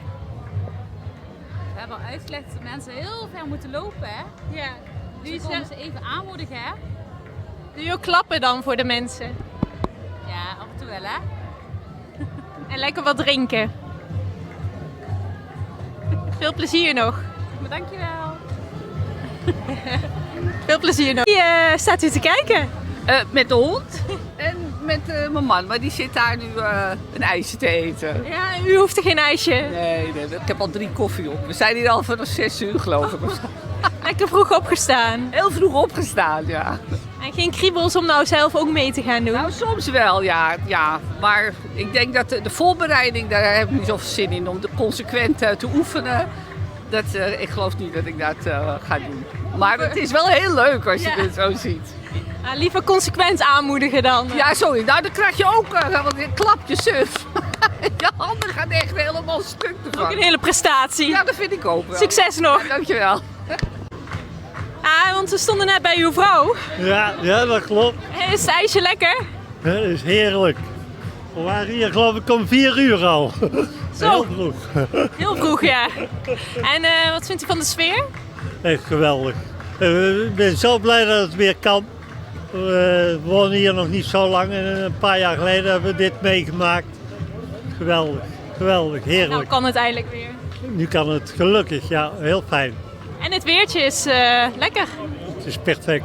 Speaker 22: We hebben al uitgelegd dat mensen heel ver moeten lopen, hè?
Speaker 1: Ja.
Speaker 22: Dus we komen ze even aanmoedigen, hè?
Speaker 1: Doe je ook klappen dan voor de mensen?
Speaker 22: Ja, af en toe wel, hè?
Speaker 1: En lekker wat drinken. Veel plezier nog.
Speaker 22: Maar dankjewel.
Speaker 1: Veel plezier nog. Wie staat u te kijken?
Speaker 23: Met de hond en met mijn man, maar die zit daar nu een ijsje te eten.
Speaker 1: Ja, u hoeft er geen ijsje.
Speaker 23: Nee, ik heb al 3 koffie op. We zijn hier al vanaf 6 uur, geloof ik.
Speaker 1: Lekker vroeg opgestaan.
Speaker 23: Heel vroeg opgestaan, ja.
Speaker 1: En geen kriebels om nou zelf ook mee te gaan doen?
Speaker 23: Nou, soms wel, ja. Maar ik denk dat de voorbereiding, daar heb ik niet zoveel zin in om consequent te oefenen. Ik geloof niet dat ik dat ga doen. Maar het is wel heel leuk als je het zo ziet.
Speaker 1: Liever consequent aanmoedigen dan.
Speaker 23: Ja, sorry. Nou, dan krijg je ook een klapje suf. Je handen gaan echt helemaal stuk ervan.
Speaker 1: Ook een hele prestatie.
Speaker 23: Ja, dat vind ik ook wel.
Speaker 1: Succes nog.
Speaker 23: Ja, dankjewel.
Speaker 1: Want we stonden net bij uw vrouw.
Speaker 2: Ja, dat klopt.
Speaker 1: Is het ijsje lekker?
Speaker 2: Dat is heerlijk. We waren hier geloof ik om 4 uur al.
Speaker 1: Zo.
Speaker 2: Heel vroeg.
Speaker 1: Heel vroeg, ja. En wat vindt u van de sfeer?
Speaker 2: Echt geweldig. Ik ben zo blij dat het weer kan. We wonen hier nog niet zo lang en een paar jaar geleden hebben we dit meegemaakt. Geweldig, geweldig, heerlijk.
Speaker 1: Nou kan het eindelijk weer.
Speaker 2: Nu kan het gelukkig, ja, heel fijn.
Speaker 1: En het weertje is lekker.
Speaker 2: Het is perfect.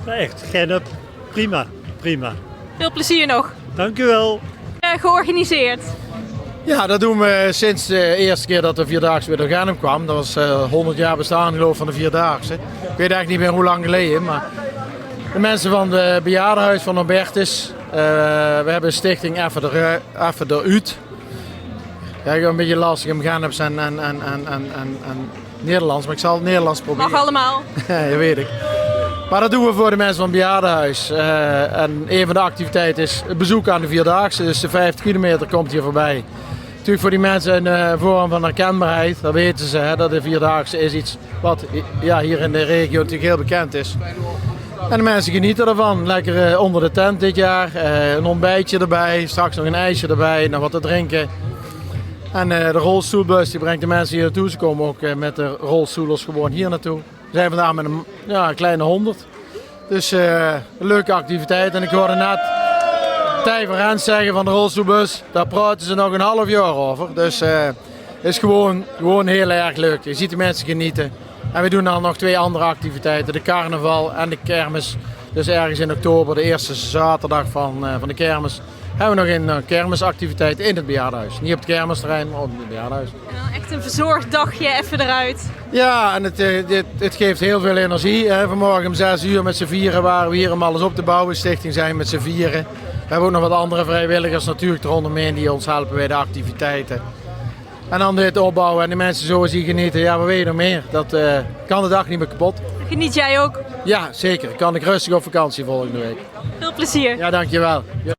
Speaker 2: Echt, geen prima, prima.
Speaker 1: Veel plezier nog.
Speaker 2: Dank u wel.
Speaker 1: Georganiseerd.
Speaker 11: Ja, dat doen we sinds de eerste keer dat de Vierdaagse weer door Gennep kwam. Dat was 100 jaar bestaan geloof ik van de Vierdaagse. Ik weet eigenlijk niet meer hoe lang geleden, maar de mensen van het bejaardenhuis van Albertus. We hebben een stichting Even de Uit. Ja, ik heb een beetje lastig in Genneps en Nederlands, maar ik zal het Nederlands proberen.
Speaker 1: Mag allemaal.
Speaker 11: Ja, dat weet ik. Maar dat doen we voor de mensen van het bejaardenhuis. En een van de activiteiten is het bezoek aan de Vierdaagse. Dus de 50 kilometer komt hier voorbij. Natuurlijk voor die mensen een vorm van herkenbaarheid. Dat weten ze, hè, dat de Vierdaagse is iets wat hier in de regio natuurlijk heel bekend is. En de mensen genieten ervan. Lekker onder de tent dit jaar. Een ontbijtje erbij. Straks nog een ijsje erbij. Nog wat te drinken. En de rolstoelbus die brengt de mensen hier naartoe. Ze komen ook met de rolstoelers gewoon hier naartoe. We zijn vandaag met een kleine 100. Dus een leuke activiteit. En ik hoorde net Tij van Rens zeggen van de rolstoelbus. Daar praten ze nog een half jaar over. Dus het is gewoon heel erg leuk. Je ziet de mensen genieten. En we doen dan nog 2 andere activiteiten. De carnaval en de kermis. Dus ergens in oktober, de eerste zaterdag van de kermis, hebben we nog een kermisactiviteit in het bejaardenhuis. Niet op het kermisterrein, maar op het bejaardenhuis.
Speaker 1: Echt een verzorgd dagje even eruit.
Speaker 11: Ja, en het geeft heel veel energie. Vanmorgen om 6 uur met z'n vieren waren we hier om alles op te bouwen. Stichting zijn met z'n vieren. We hebben ook nog wat andere vrijwilligers natuurlijk eronder die ons helpen bij de activiteiten. En dan dit opbouwen en de mensen zo zien genieten. Ja, we weten nog meer. Dat kan de dag niet meer kapot.
Speaker 1: Geniet jij ook?
Speaker 11: Ja, zeker. Kan ik rustig op vakantie volgende week.
Speaker 1: Veel plezier.
Speaker 11: Ja, dankjewel. Ja.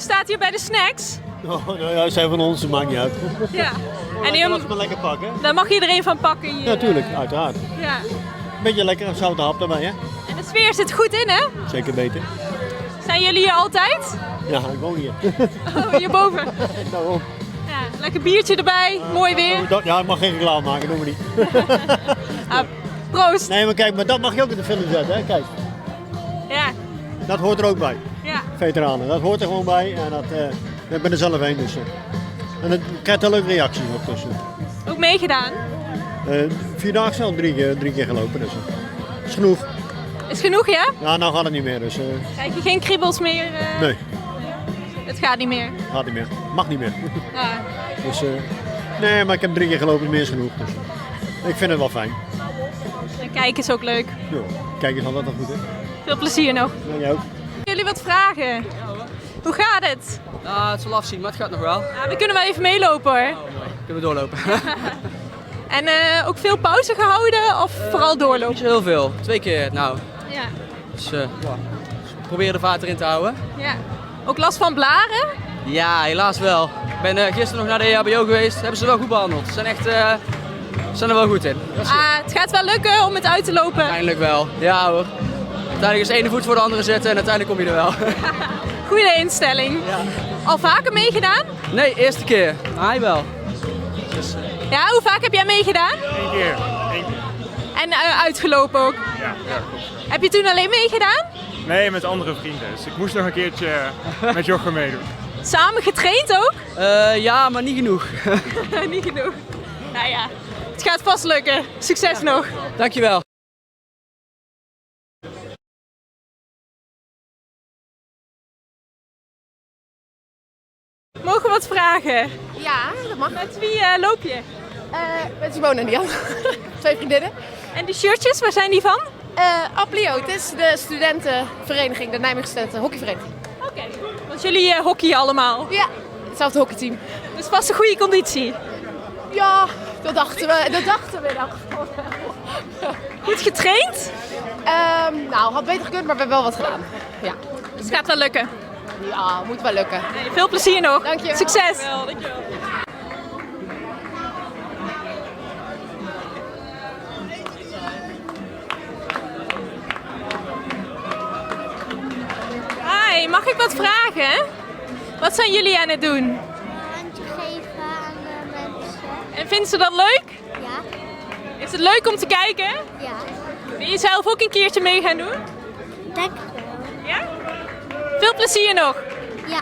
Speaker 1: staat hier bij de snacks.
Speaker 3: Oh, nou ja, zijn van ons, dat maakt niet uit.
Speaker 1: Ja. En
Speaker 3: Laat maar lekker pakken.
Speaker 1: daar mag iedereen van pakken hier.
Speaker 3: Natuurlijk, uiteraard.
Speaker 1: Ja.
Speaker 3: Beetje lekker, een zoute hap erbij, hè?
Speaker 1: En de sfeer zit goed in, hè?
Speaker 3: Zeker beter.
Speaker 1: Zijn jullie hier altijd?
Speaker 3: Ja, ik woon hier.
Speaker 1: Oh, hierboven.
Speaker 3: Daarom.
Speaker 1: Ja, lekker biertje erbij, mooi weer.
Speaker 3: Ja, ik mag geen reclame maken, doen we niet.
Speaker 1: Proost.
Speaker 3: Nee, maar kijk, maar dat mag je ook in de film zetten, hè? Kijk.
Speaker 1: Ja.
Speaker 3: Dat hoort er ook bij.
Speaker 1: Ja.
Speaker 3: Veteranen, dat hoort er gewoon bij. En ik ben er zelf heen, dus. En dan krijgt er leuke reacties op tussen.
Speaker 1: Ook meegedaan?
Speaker 3: 4 dagen al 3 keer gelopen, dus. Is genoeg.
Speaker 1: Is genoeg, ja?
Speaker 3: Ja, nou gaat het niet meer, dus.
Speaker 1: Krijg je geen kriebels meer?
Speaker 3: Nee,
Speaker 1: Het gaat niet meer.
Speaker 3: gaat niet meer. Mag niet meer.
Speaker 1: Ja.
Speaker 3: Dus, nee, maar ik heb 3 keer gelopen, meer is genoeg. Dus. Ik vind het wel fijn.
Speaker 1: En kijken is ook leuk.
Speaker 3: Ja, kijk eens altijd wel goed, hè?
Speaker 1: Veel plezier nog.
Speaker 3: Ja, jij ook.
Speaker 1: Jullie wat vragen? Hoe gaat het?
Speaker 6: Ah, het zal afzien, maar het gaat nog wel.
Speaker 1: Ja, we kunnen wel even meelopen hoor.
Speaker 6: Kunnen we doorlopen?
Speaker 1: En ook veel pauze gehouden of vooral doorlopen?
Speaker 6: Niet zo heel veel. 2 keer nou.
Speaker 1: Ja.
Speaker 6: Dus probeer de vaart erin te houden.
Speaker 1: Ja. Ook last van blaren?
Speaker 6: Ja, helaas wel. Ik ben gisteren nog naar de EHBO geweest. Hebben ze wel goed behandeld. Ze zijn echt zijn er wel goed in.
Speaker 1: Het gaat wel lukken om het uit te lopen?
Speaker 6: Uiteindelijk wel. Ja hoor. Uiteindelijk is de ene voet voor de andere zetten en uiteindelijk kom je er wel.
Speaker 1: Goede instelling. Ja. Al vaker meegedaan?
Speaker 6: Nee, eerste keer. Hij wel. Dus,
Speaker 1: ja, hoe vaak heb jij meegedaan?
Speaker 4: 1 keer. 1 keer.
Speaker 1: En uitgelopen ook?
Speaker 4: Ja, klopt.
Speaker 1: Heb je toen alleen meegedaan?
Speaker 4: Nee, met andere vrienden. Dus ik moest nog een keertje met Jochem meedoen.
Speaker 1: Samen getraind ook?
Speaker 6: Ja, maar niet genoeg.
Speaker 1: Niet genoeg. Nou ja, het gaat vast lukken. Succes nog.
Speaker 6: Dankjewel.
Speaker 1: Mogen we wat vragen?
Speaker 7: Ja, dat mag.
Speaker 1: Met wie loop je?
Speaker 7: Met Simone en Dian. 2 vriendinnen.
Speaker 1: En die shirtjes, waar zijn die van?
Speaker 7: Aplio, het is de studentenvereniging, de Nijmegen Studenten Hockeyvereniging.
Speaker 1: Oké, want jullie hockeyen allemaal?
Speaker 7: Ja, hetzelfde hockeyteam.
Speaker 1: Dus vast een goede conditie?
Speaker 7: Ja, dat dachten we in elk geval.
Speaker 1: Goed getraind?
Speaker 7: Nou, had beter gekund, maar we hebben wel wat gedaan. Ja.
Speaker 1: Dus het gaat wel lukken?
Speaker 7: Ja, moet wel lukken.
Speaker 1: Nee, veel plezier nog.
Speaker 7: Dank je.
Speaker 1: Succes.
Speaker 7: Dankjewel.
Speaker 1: Hi, mag ik wat vragen? Wat zijn jullie aan het doen?
Speaker 15: Een handje geven aan de mensen.
Speaker 1: En vinden ze dat leuk?
Speaker 15: Ja.
Speaker 1: Is het leuk om te kijken?
Speaker 15: Ja.
Speaker 1: Wil je zelf ook een keertje mee gaan doen?
Speaker 15: Denk wel.
Speaker 1: Ja? Veel plezier nog.
Speaker 15: Ja.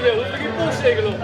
Speaker 5: je wil, hoef je geen postzegel op.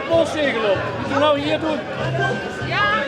Speaker 5: postzegel op. Moet je nou hier doen? Ja.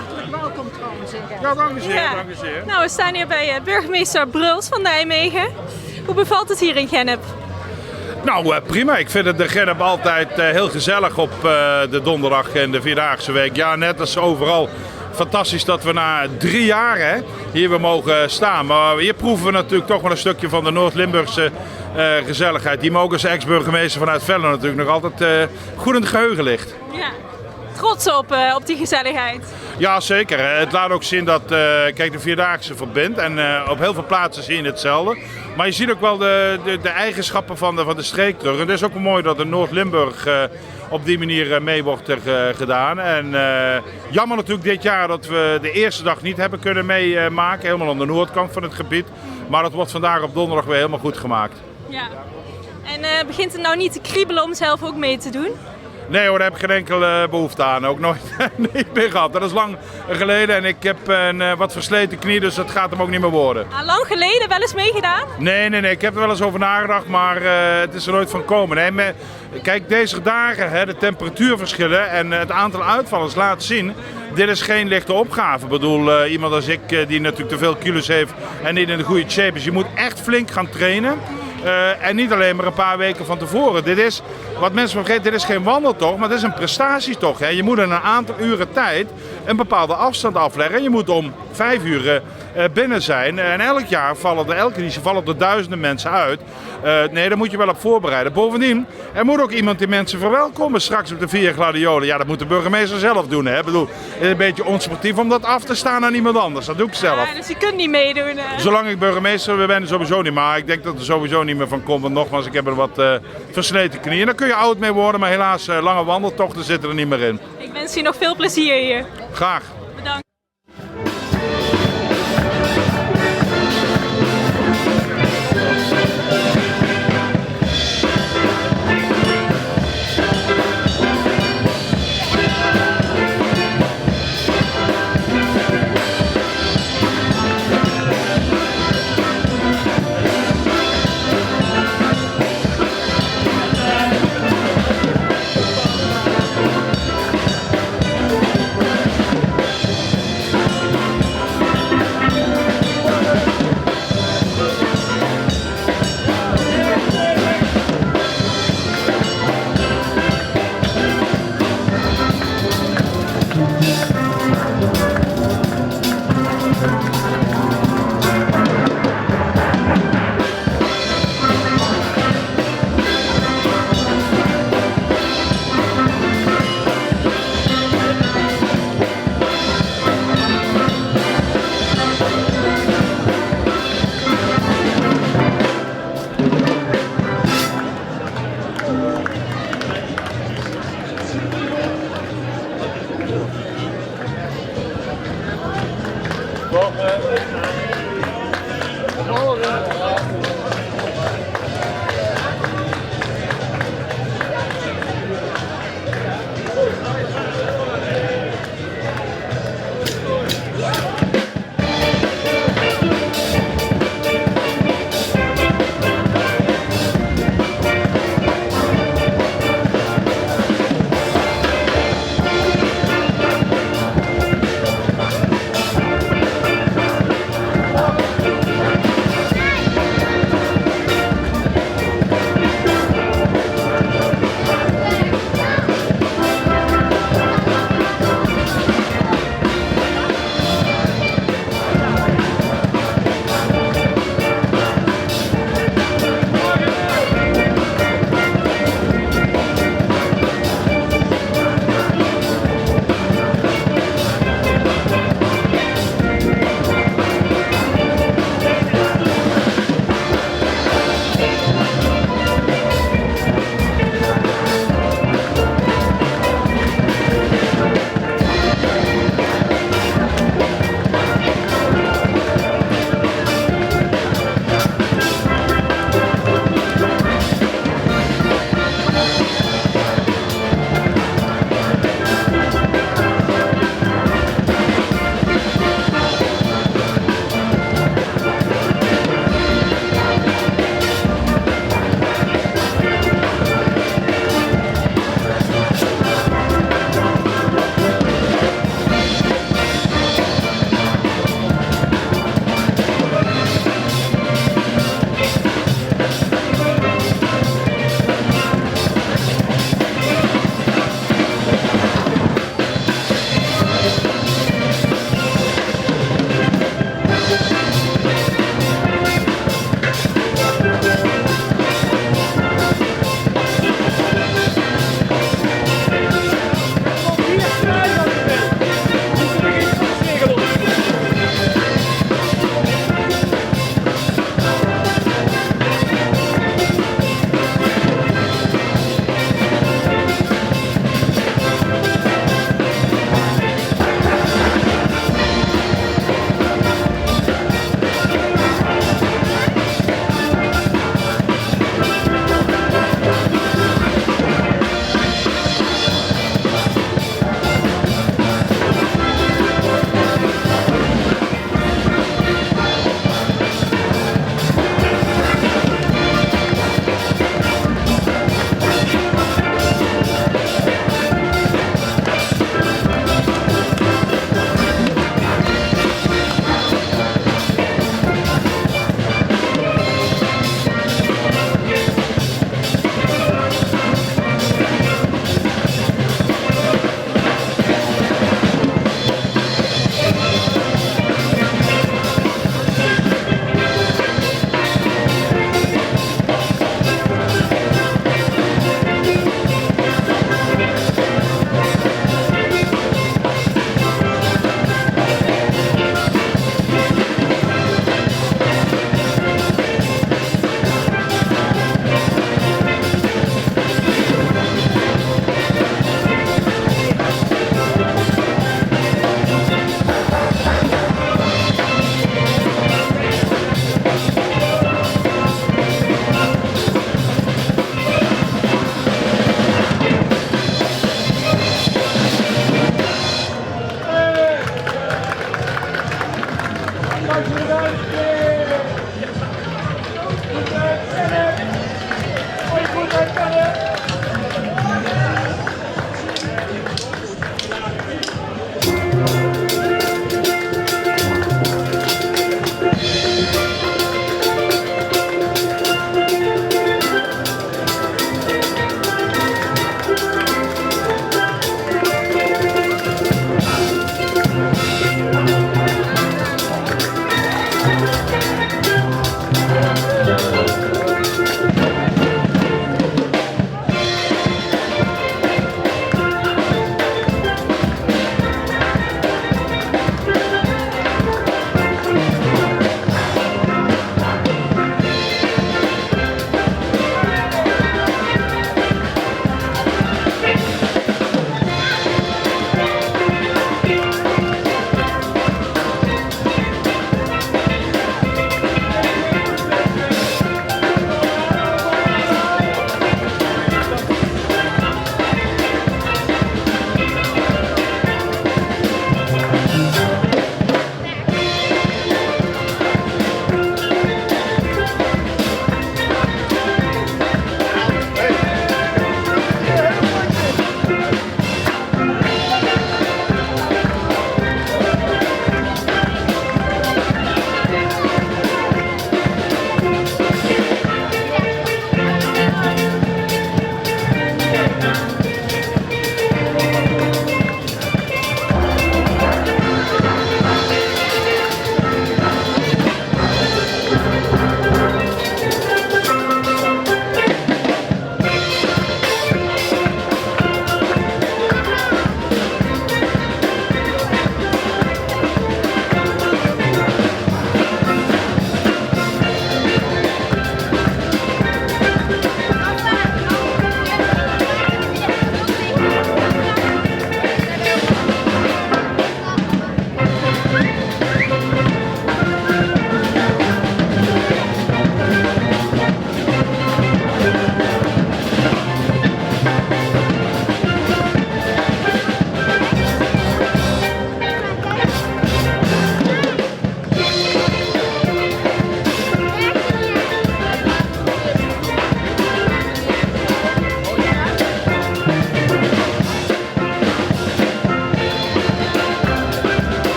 Speaker 16: hartelijk welkom trouwens in Gennep.
Speaker 18: Ja, dank u zeer,
Speaker 1: Ja.
Speaker 18: dank u zeer.
Speaker 1: Nou, we staan hier bij burgemeester Bruls van Nijmegen. Hoe bevalt het hier in Gennep?
Speaker 18: Nou, prima. Ik vind het de Gennep altijd heel gezellig op de donderdag en de Vierdaagse week. Ja, net als overal. Fantastisch dat we na 3 jaar hier weer mogen staan. Maar hier proeven we natuurlijk toch wel een stukje van de Noord-Limburgse gezelligheid. Die me ook als ex-burgemeester vanuit Venlo natuurlijk nog altijd goed in het geheugen ligt.
Speaker 1: Ja. Trots op die gezelligheid.
Speaker 18: Ja, zeker. Het laat ook zien dat kijk, de Vierdaagse verbindt. En op heel veel plaatsen zie je hetzelfde. Maar je ziet ook wel de eigenschappen van de streek terug. En het is ook wel mooi dat de Noord-Limburg op die manier mee wordt gedaan. En jammer natuurlijk dit jaar dat we de eerste dag niet hebben kunnen meemaken. Helemaal aan de noordkant van het gebied. Maar dat wordt vandaag op donderdag weer helemaal goed gemaakt.
Speaker 1: Ja. En begint het nou niet te kriebelen om zelf ook mee te doen?
Speaker 18: Nee hoor, daar heb ik geen enkele behoefte aan. Ook nooit niet meer gehad. Dat is lang geleden en ik heb een wat versleten knie, dus dat gaat hem ook niet meer worden.
Speaker 1: Lang geleden wel eens meegedaan?
Speaker 18: Nee, ik heb er wel eens over nagedacht, maar het is er nooit van komen. Nee, kijk, deze dagen, de temperatuurverschillen en het aantal uitvallers laat zien. Dit is geen lichte opgave. Ik bedoel, iemand als ik die natuurlijk te veel kilo's heeft en niet in de goede shape is. Je moet echt flink gaan trainen. En niet alleen maar een paar weken van tevoren. Dit is, wat mensen vergeten, dit is geen wandeltocht, maar dit is een prestatietocht. Hè. Je moet in een aantal uren tijd een bepaalde afstand afleggen. Je moet om 5 uur binnen zijn. En elk jaar vallen er duizenden mensen uit. Nee, daar moet je wel op voorbereiden. Bovendien, er moet ook iemand die mensen verwelkomen straks op de 4 gladiolen. Ja, dat moet de burgemeester zelf doen. Hè. Ik bedoel, het is een beetje onsportief om dat af te staan aan iemand anders. Dat doe ik zelf.
Speaker 1: Ja, dus je kunt niet meedoen.
Speaker 18: Zolang ik burgemeester ben, sowieso niet. Maar ik denk dat er sowieso niet meer van komt. Want nogmaals, ik heb er wat versleten knieën. Daar kun je oud mee worden, maar helaas lange wandeltochten zitten er niet meer in.
Speaker 1: Ik wens je nog veel plezier hier.
Speaker 18: Graag.
Speaker 1: Bedankt.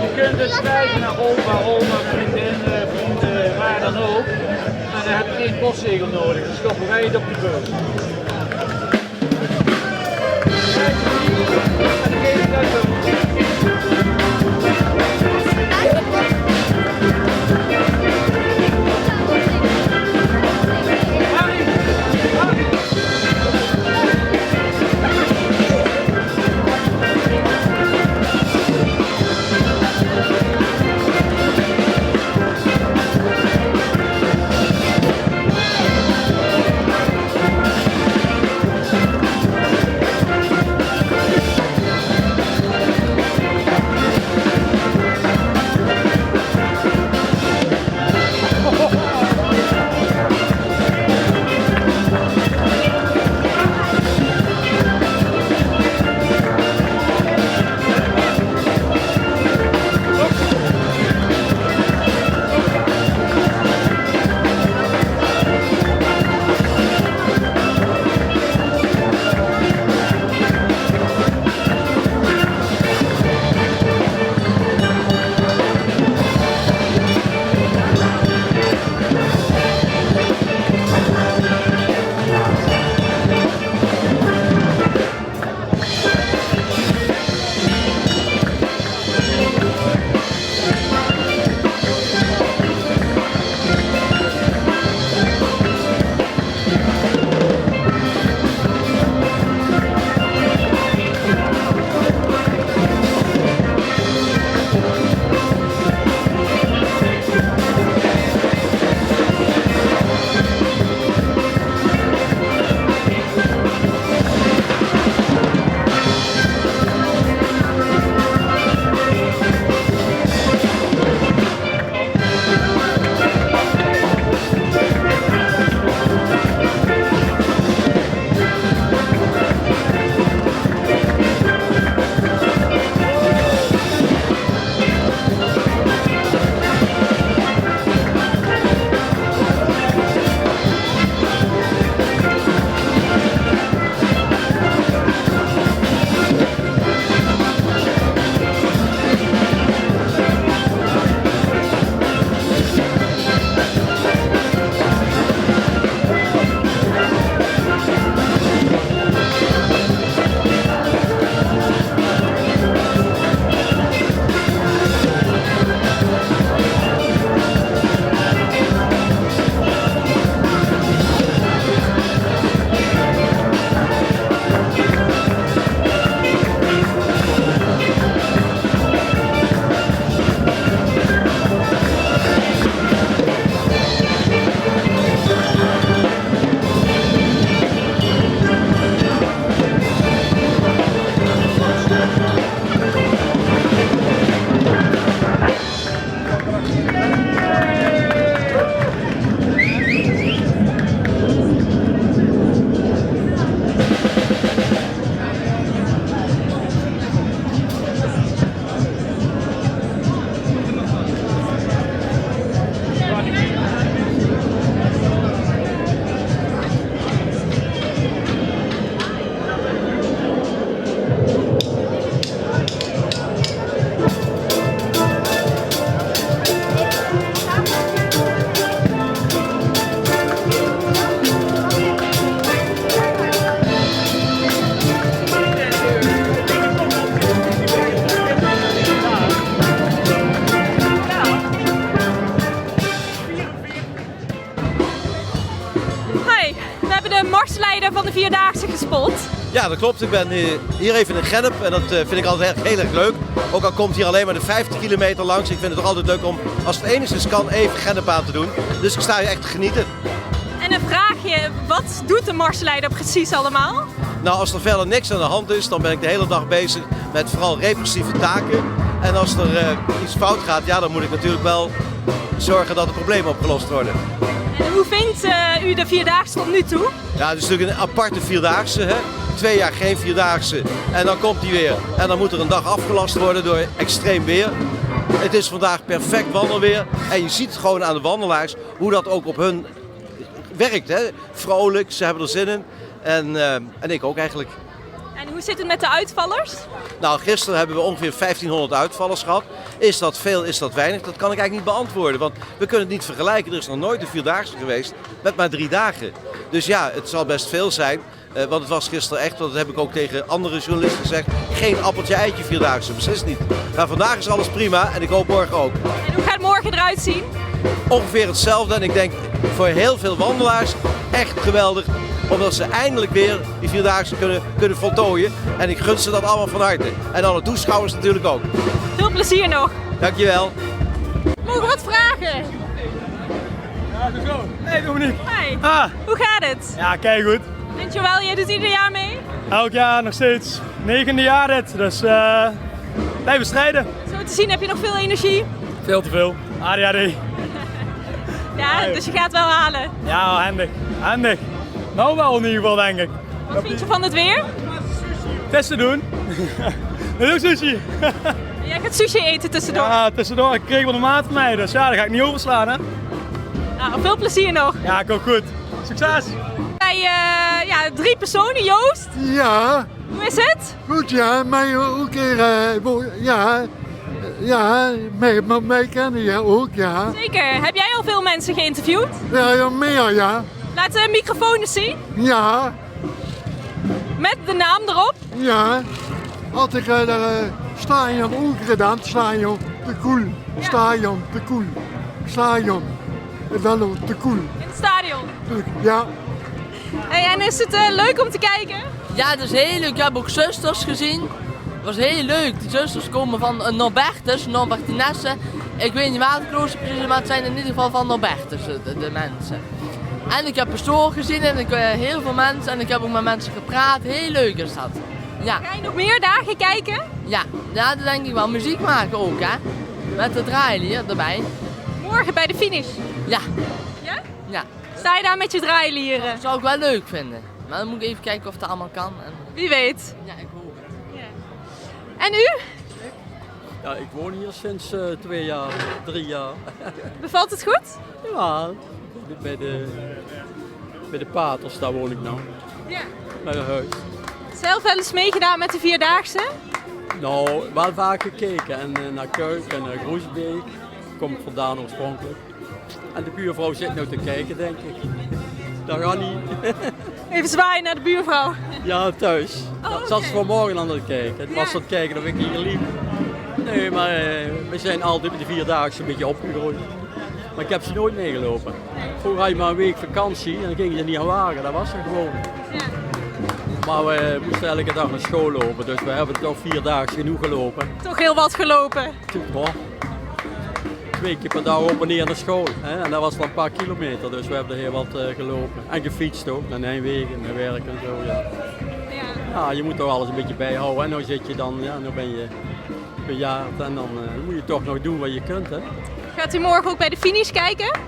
Speaker 5: Je kunt dus schrijven naar oma, vrienden, waar dan ook. En dan heb je geen postzegel nodig, dus stoppen wij het op de bus.
Speaker 1: Van de Vierdaagse gespot.
Speaker 8: Ja, dat klopt. Ik ben hier even in Gennep en dat vind ik altijd heel erg leuk. Ook al komt hier alleen maar de 50 kilometer langs. Ik vind het toch altijd leuk om, als het enigszins kan, even Gennep aan te doen. Dus ik sta hier echt te genieten.
Speaker 1: En een vraagje, wat doet de marsleider precies allemaal?
Speaker 8: Nou, als er verder niks aan de hand is, dan ben ik de hele dag bezig met vooral repressieve taken. En als er iets fout gaat, ja, dan moet ik natuurlijk wel zorgen dat de problemen opgelost worden.
Speaker 1: En hoe vindt u de Vierdaagse tot nu toe?
Speaker 8: Ja, het is natuurlijk een aparte Vierdaagse. Hè? 2 jaar geen Vierdaagse en dan komt die weer. En dan moet er een dag afgelast worden door extreem weer. Het is vandaag perfect wandelweer en je ziet gewoon aan de wandelaars hoe dat ook op hun werkt. Hè? Vrolijk, ze hebben er zin in en ik ook eigenlijk.
Speaker 1: En hoe zit het met de uitvallers?
Speaker 8: Nou, gisteren hebben we ongeveer 1500 uitvallers gehad. Is dat veel, is dat weinig? Dat kan ik eigenlijk niet beantwoorden, want we kunnen het niet vergelijken. Er is nog nooit een Vierdaagse geweest met maar 3 dagen. Dus ja, het zal best veel zijn. Want het was gisteren echt, dat heb ik ook tegen andere journalisten gezegd, geen appeltje-eitje Vierdaagse, beslist niet. Maar vandaag is alles prima en ik hoop morgen ook.
Speaker 1: En hoe gaat morgen eruit zien?
Speaker 8: Ongeveer hetzelfde en ik denk voor heel veel wandelaars echt geweldig. Omdat ze eindelijk weer die Vierdaagse kunnen voltooien. En ik gun ze dat allemaal van harte. En alle toeschouwers natuurlijk ook.
Speaker 1: Veel plezier nog.
Speaker 8: Dankjewel.
Speaker 1: Mogen we wat vragen?
Speaker 9: Ja, doe zo. Hey Dominique.
Speaker 1: Hi. Hoe gaat het?
Speaker 9: Ja, kijk goed.
Speaker 1: Sint Joël, jij doet ieder jaar mee?
Speaker 9: Elk jaar nog steeds. 9e jaar dit, dus blijven strijden.
Speaker 1: Zo te zien heb je nog veel energie.
Speaker 9: Veel te veel. ADHD.
Speaker 1: Ja, dus je gaat wel halen.
Speaker 9: Ja, handig. Handig. Nou wel in ieder geval, denk ik.
Speaker 1: Wat vind je van het weer?
Speaker 9: Testen doen. Dat is ook sushi.
Speaker 1: Jij gaat sushi eten tussendoor?
Speaker 9: Ja, tussendoor. Ik kreeg wel een maat van mij, dus ja, dat ga ik niet overslaan, hè.
Speaker 1: Nou, veel plezier nog.
Speaker 9: Ja, ik ook goed. Succes!
Speaker 1: Bij 3 personen, Joost.
Speaker 12: Ja.
Speaker 1: Hoe is het?
Speaker 12: Goed, ja. Mij ook een keer, mij kennen, ja, ook, ja.
Speaker 1: Zeker. Heb jij al veel mensen geïnterviewd?
Speaker 12: Ja, meer, ja.
Speaker 1: Laat de microfoon eens zien.
Speaker 12: Ja.
Speaker 1: Met de naam erop?
Speaker 12: Ja. Had ik stadion ook gedaan, stadion te Koel. Stadion te Koel. Stadion. En dan ook te Koel.
Speaker 1: In het stadion?
Speaker 12: Ja.
Speaker 1: Hey, en is het leuk om te kijken?
Speaker 6: Ja, het is heel leuk. Ik heb ook zusters gezien. Het was heel leuk. Die zusters komen van Norbertinesse. Ik weet niet waar het klooster precies is, maar het zijn in ieder geval van Norbertus, de mensen. En ik heb pastoor gezien en heel veel mensen en ik heb ook met mensen gepraat. Heel leuk is dat. Ja.
Speaker 1: Ga je nog meer dagen kijken?
Speaker 6: Ja, dat denk ik wel. Muziek maken ook, hè. Met de draailier erbij.
Speaker 1: Morgen bij de finish?
Speaker 6: Ja.
Speaker 1: Ja?
Speaker 6: Ja.
Speaker 1: Sta je daar met je draailieren?
Speaker 6: Dat zou ik wel leuk vinden. Maar dan moet ik even kijken of het allemaal kan. En...
Speaker 1: Wie weet.
Speaker 6: Ja, ik hoop het.
Speaker 1: Ja. En u?
Speaker 14: Ja, ik woon hier sinds 2 jaar, 3 jaar.
Speaker 1: Bevalt het goed?
Speaker 14: Ja, bij de Paters, daar woon ik nou.
Speaker 1: Ja.
Speaker 14: Bij een huis.
Speaker 1: Zelf wel eens meegedaan met de Vierdaagse?
Speaker 14: Nou, wel vaak gekeken. En naar Kuik en naar Groesbeek. Kom ik vandaan oorspronkelijk. En de buurvrouw zit nou te kijken, denk ik. Dat gaat niet.
Speaker 1: Even zwaaien naar de buurvrouw.
Speaker 14: Ja, thuis.
Speaker 1: Oh,
Speaker 14: Zat ze vanmorgen aan het kijken. Het was aan het kijken of ik hier liep. Nee, maar we zijn altijd met de Vierdaagse een beetje opgegroeid. Maar ik heb ze nooit meegelopen. Vroeger had je maar een week vakantie en dan ging je er niet aan wagen. Dat was er gewoon.
Speaker 1: Ja.
Speaker 14: Maar we moesten elke dag naar school lopen, dus we hebben toch 4 dagen genoeg gelopen.
Speaker 1: Toch heel wat gelopen?
Speaker 14: Boah. 2 keer per dag op en neer naar school. Hè? En dat was dan een paar kilometer, dus we hebben er heel wat gelopen. En gefietst ook, naar Nijmegen, naar werk en zo. Ja. Ja, je moet toch alles een beetje bijhouden. En nu zit je dan, ja, nu ben je bejaard en dan moet je toch nog doen wat je kunt. Hè?
Speaker 1: Gaat u morgen ook bij de finish kijken?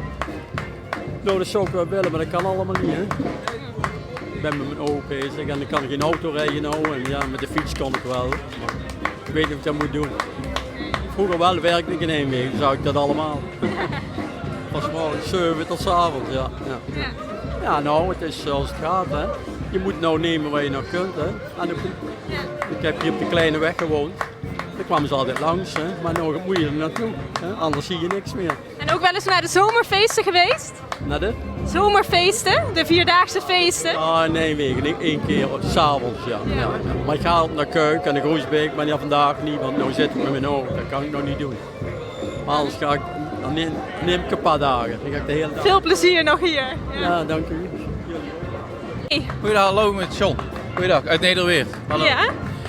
Speaker 14: Nou, dat zou ik wel willen, maar dat kan allemaal niet. Hè? Ik ben met mijn ogen bezig en ik kan geen auto rijden nou. En ja, met de fiets kan ik wel. Maar ik weet niet of ik dat moet doen. Vroeger wel werkte ik in Nijmegen, zag ik dat allemaal. Van 's morgens 7 tot 's avonds, ja. Ja, nou, het is zoals het gaat, hè. Je moet nou nemen wat je nog kunt, hè. En ik heb hier op de kleine weg gewoond. Daar kwamen ze altijd langs, hè. Maar nu moet je er naartoe, hè. Anders zie je niks meer.
Speaker 1: En ook wel eens naar de zomerfeesten geweest?
Speaker 14: Naar de?
Speaker 1: Zomerfeesten, de Vierdaagse feesten?
Speaker 14: Ah, in Nijmegen, 1 keer, 's avonds, ja. Maar ik ga altijd naar Kuik en de Groesbeek, maar ja, vandaag niet, want nu zit ik met mijn ogen. Dat kan ik nog niet doen. Maar anders ga ik, dan neem ik een paar dagen. Dan ga ik de hele dag.
Speaker 1: Veel plezier nog hier.
Speaker 14: Ja, dank u.
Speaker 24: Hey. Goeiedag, hallo met John. Goeiedag, uit Nederweert. Hallo.
Speaker 1: Ja?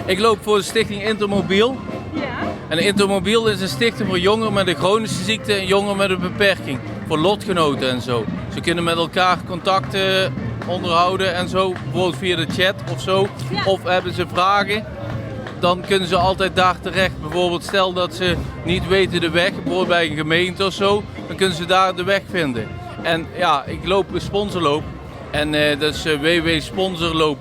Speaker 24: Ik loop voor de stichting Intermobiel.
Speaker 1: Ja.
Speaker 24: En Intermobiel is een stichting voor jongeren met een chronische ziekte en jongeren met een beperking. Voor lotgenoten en zo. Ze kunnen met elkaar contacten onderhouden en zo. Bijvoorbeeld via de chat of zo. Ja. Of hebben ze vragen. Dan kunnen ze altijd daar terecht. Bijvoorbeeld stel dat ze niet weten de weg, bijvoorbeeld bij een gemeente of zo. dan kunnen ze daar de weg vinden. En ja, ik loop een sponsorloop en dat is www.sponsorloop.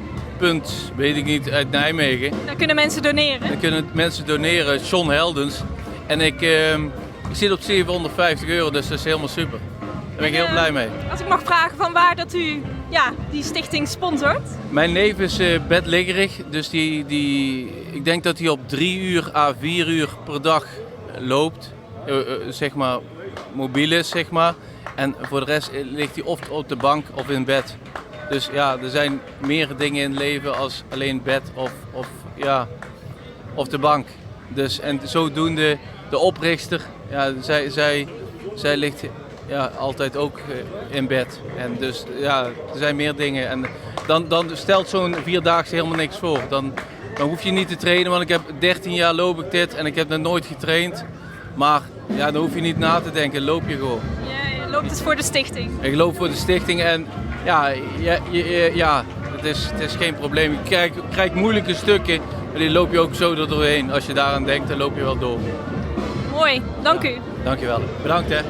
Speaker 24: Weet ik niet, uit Nijmegen.
Speaker 1: Dan kunnen mensen doneren?
Speaker 24: Dan kunnen mensen doneren, John Heldens. En ik zit op €750, dus dat is helemaal super. Daar ben ik heel blij mee.
Speaker 1: Als ik mag vragen van waar dat u die stichting sponsort?
Speaker 24: Mijn neef is bedliggerig, dus ik denk dat hij op 3 uur à 4 uur per dag loopt. Zeg maar, mobiel is, zeg maar. En voor de rest ligt hij of op de bank of in bed. Dus ja, er zijn meer dingen in het leven als alleen bed of de bank. Dus, en zodoende de oprichter, ja, zij ligt altijd ook in bed. En dus ja, er zijn meer dingen. En dan stelt zo'n 4-daagse helemaal niks voor. Dan hoef je niet te trainen, want ik heb 13 jaar loop ik dit en ik heb nog nooit getraind. Maar ja, dan hoef je niet na te denken, loop je gewoon.
Speaker 1: Ja, je loopt dus voor de stichting?
Speaker 24: Ik loop voor de stichting en het is geen probleem. Je krijgt moeilijke stukken, maar die loop je ook zo er doorheen. Als je daaraan denkt, dan loop je wel door.
Speaker 1: Mooi, dank u.
Speaker 24: Dank je wel. Bedankt hè.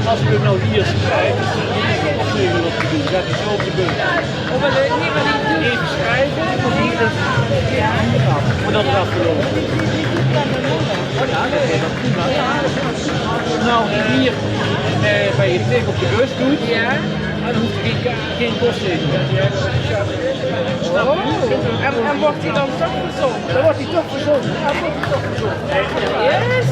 Speaker 5: Als we hem nou hier schrijven, is er een opleging op te doen. Dat is zo op de beurt. Even schrijven en dan hier maar dat is afgelopen. Ja, dat is prima. Nou, hier bij je tik op de bus doet, dan hoeft er geen postzegel.
Speaker 17: En wordt hij dan toch verzonnen?
Speaker 5: Dan wordt hij toch verzonnen.
Speaker 17: Yes!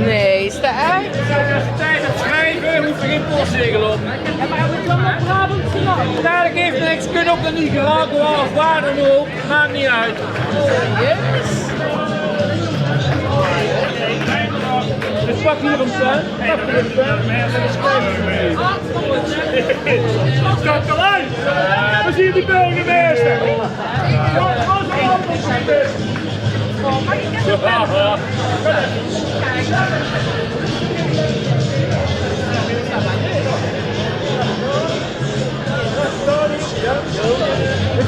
Speaker 17: Nee, is dat echt?
Speaker 5: Als je tijd hebt schrijven, hoeft er geen postzegel op.
Speaker 17: Ja, maar we kunnen op Brabant geraken.
Speaker 5: Nou, dat geeft niks. Je kunt ook nog niet geraken worden of waar dan ook. Maakt niet uit.
Speaker 17: Yes!
Speaker 5: Dus pak hier een pen. Pak hier een pen. En dan schrijf je het. Stop eruit! We zien die burgemeester. Is de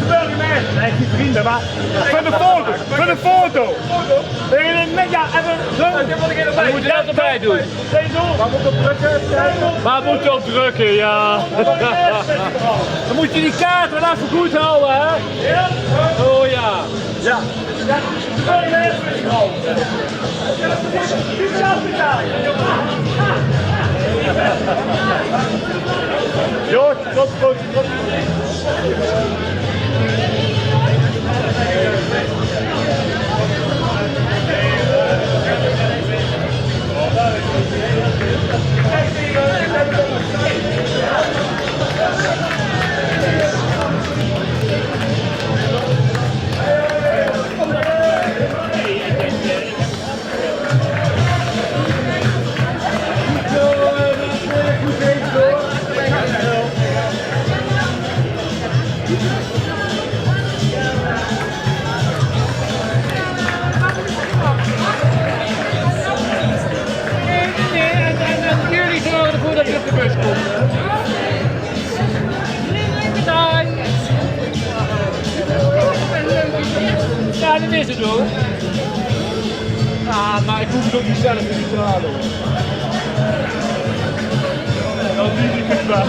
Speaker 5: burgemeester? Nee, die vrienden, maar voor de foto, voor de foto. Ja, even zo. We moeten dat erbij doen.
Speaker 9: Maar moet op drukken?
Speaker 5: Maar we moeten op drukken, ja. Dan moet je die kaart wel even goed houden, hè? Ja. Oh ja. Ja. Jord, kom goed. Jullie zorgen ervoor dat je op de bus komt. Ja, dat is het hoor. Ah, maar ik hoef het ook niet zelf te betalen. Dat doe ik het wel.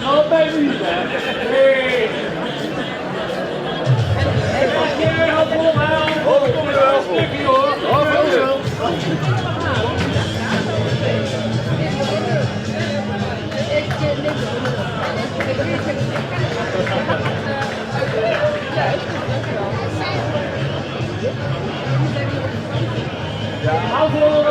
Speaker 5: Allebei niet, hè? Nee. Als je weer gaat volhouden, dan kom je wel een stukje hoor. Ja, hou vol.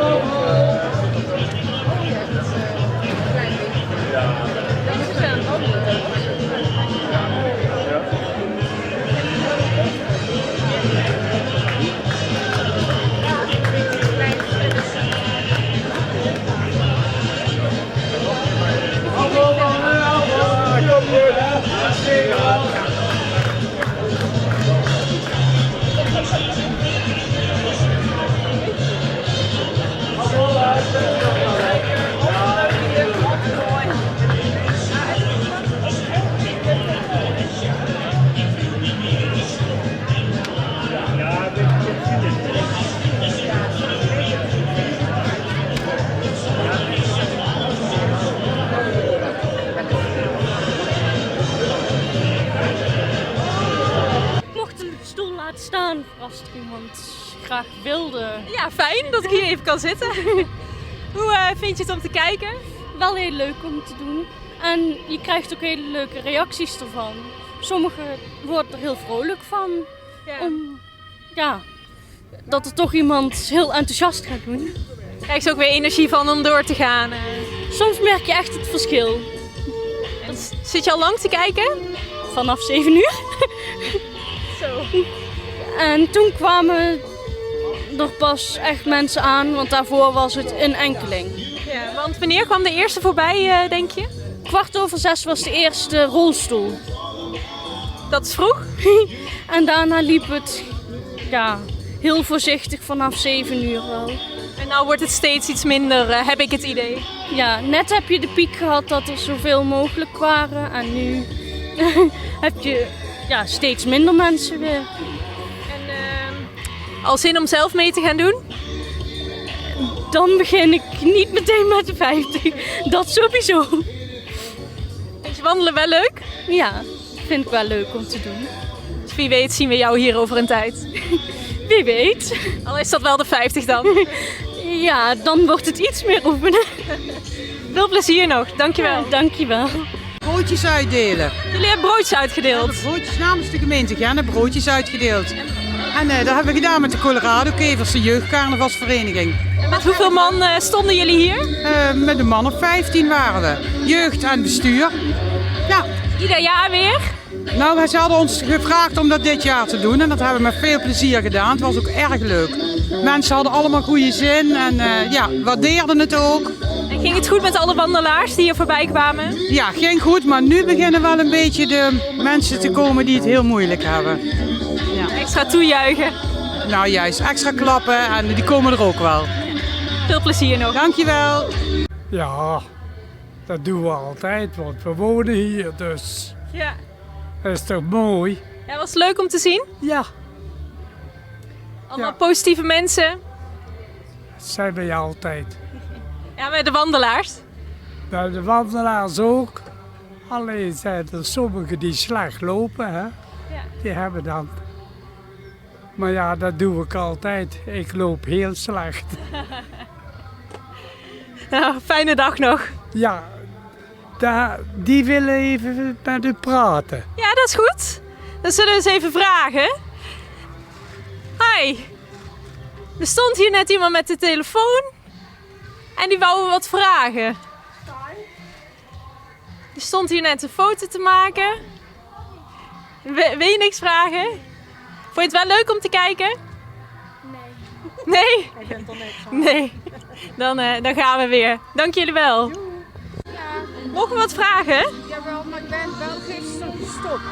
Speaker 13: Staan als er iemand graag wilde.
Speaker 1: Ja, fijn dat ik hier even kan zitten. Hoe vind je het om te kijken?
Speaker 13: Wel heel leuk om te doen. En je krijgt ook hele leuke reacties ervan. Sommigen worden er heel vrolijk van. Ja. Dat er toch iemand heel enthousiast gaat doen.
Speaker 1: Krijg je ook weer energie van om door te gaan?
Speaker 13: Soms merk je echt het verschil.
Speaker 1: Zit je al lang te kijken?
Speaker 13: Vanaf 7 uur.
Speaker 1: Zo.
Speaker 13: En toen kwamen er pas echt mensen aan, want daarvoor was het een enkeling.
Speaker 1: Ja, want wanneer kwam de eerste voorbij, denk je?
Speaker 13: 6:15 was de eerste rolstoel.
Speaker 1: Dat is vroeg?
Speaker 13: En daarna liep het heel voorzichtig vanaf 7 uur wel.
Speaker 1: En nou wordt het steeds iets minder, heb ik het idee.
Speaker 13: Ja, net heb je de piek gehad dat er zoveel mogelijk waren. En nu heb je steeds minder mensen weer.
Speaker 1: Al zin om zelf mee te gaan doen?
Speaker 13: Dan begin ik niet meteen met de 50. Dat sowieso.
Speaker 1: Vind je wandelen wel leuk?
Speaker 13: Ja, vind ik wel leuk om te doen.
Speaker 1: wie weet zien we jou hier over een tijd.
Speaker 13: Wie weet.
Speaker 1: Al is dat wel de 50 dan.
Speaker 13: Ja, dan wordt het iets meer oefenen.
Speaker 1: Veel plezier nog, dankjewel.
Speaker 13: Ja, dankjewel.
Speaker 10: Broodjes uitdelen.
Speaker 1: Jullie hebben broodjes uitgedeeld?
Speaker 10: Ja, broodjes namens de gemeente Genne, broodjes uitgedeeld. En dat hebben we gedaan met de Colorado-kevers, de jeugdcarnavalsvereniging.
Speaker 1: En met hoeveel man stonden jullie hier?
Speaker 10: Met een man of 15 waren we. Jeugd en bestuur. Ja.
Speaker 1: Ieder jaar weer?
Speaker 10: Nou, ze hadden ons gevraagd om dat dit jaar te doen en dat hebben we met veel plezier gedaan. Het was ook erg leuk. Mensen hadden allemaal goede zin en waardeerden het ook.
Speaker 1: En ging het goed met alle wandelaars die hier voorbij kwamen?
Speaker 10: Ja, ging goed, maar nu beginnen wel een beetje de mensen te komen die het heel moeilijk hebben.
Speaker 1: Ja. Extra toejuichen?
Speaker 10: Nou juist, extra klappen en die komen er ook wel.
Speaker 1: Veel plezier nog.
Speaker 10: Dankjewel.
Speaker 19: Ja, dat doen we altijd, want we wonen hier, dus
Speaker 1: ja.
Speaker 19: Dat is toch mooi?
Speaker 1: Ja, was het leuk om te zien?
Speaker 19: Ja.
Speaker 1: Allemaal positieve mensen?
Speaker 19: Dat zijn wij altijd.
Speaker 1: Ja, met de wandelaars?
Speaker 19: Bij de wandelaars ook. Alleen zijn er sommigen die slecht lopen, hè?
Speaker 1: Ja.
Speaker 19: Die hebben dan. Maar ja, dat doe ik altijd. Ik loop heel slecht.
Speaker 1: Nou, fijne dag nog.
Speaker 19: Ja, die willen even met u praten.
Speaker 1: Ja, dat is goed. Dan zullen we eens even vragen. Hi. Er stond hier net iemand met de telefoon. En die wou wat vragen. Die stond hier net een foto te maken. Wil je niks vragen? Vond je het wel leuk om te kijken? Nee. Nee?
Speaker 15: Ik ben toch niks van.
Speaker 1: Nee. Dan gaan we weer. Dank jullie wel. Mogen we wat vragen?
Speaker 17: Jawel, maar ik ben wel gisteren gestopt.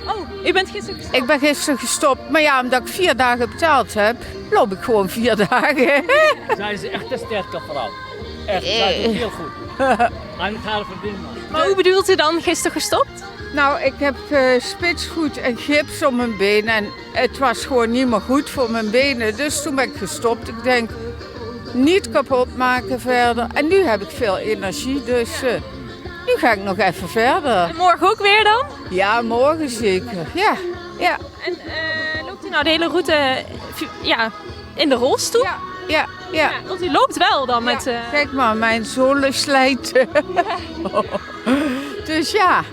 Speaker 1: Oh, u bent gisteren gestopt?
Speaker 17: Ik ben gisteren gestopt, maar ja, omdat ik 4 dagen betaald heb, loop ik gewoon 4 dagen.
Speaker 5: Zijn ze echt een sterke vrouw. Echt, zijn ze heel goed. Aan het haar verbinden.
Speaker 1: Maar hoe bedoelt u dan gisteren gestopt?
Speaker 17: Nou, ik heb spitsvoet en gips om mijn benen en het was gewoon niet meer goed voor mijn benen. Dus toen ben ik gestopt. Ik denk, niet kapot maken verder. En nu heb ik veel energie, dus nu ga ik nog even verder.
Speaker 1: En morgen ook weer dan?
Speaker 17: Ja, morgen zeker. Ja, ja.
Speaker 1: En loopt u nou de hele route in de rolstoel?
Speaker 17: Ja.
Speaker 1: Want u loopt wel dan met...
Speaker 17: Kijk maar, mijn zolen slijten. Dus ja.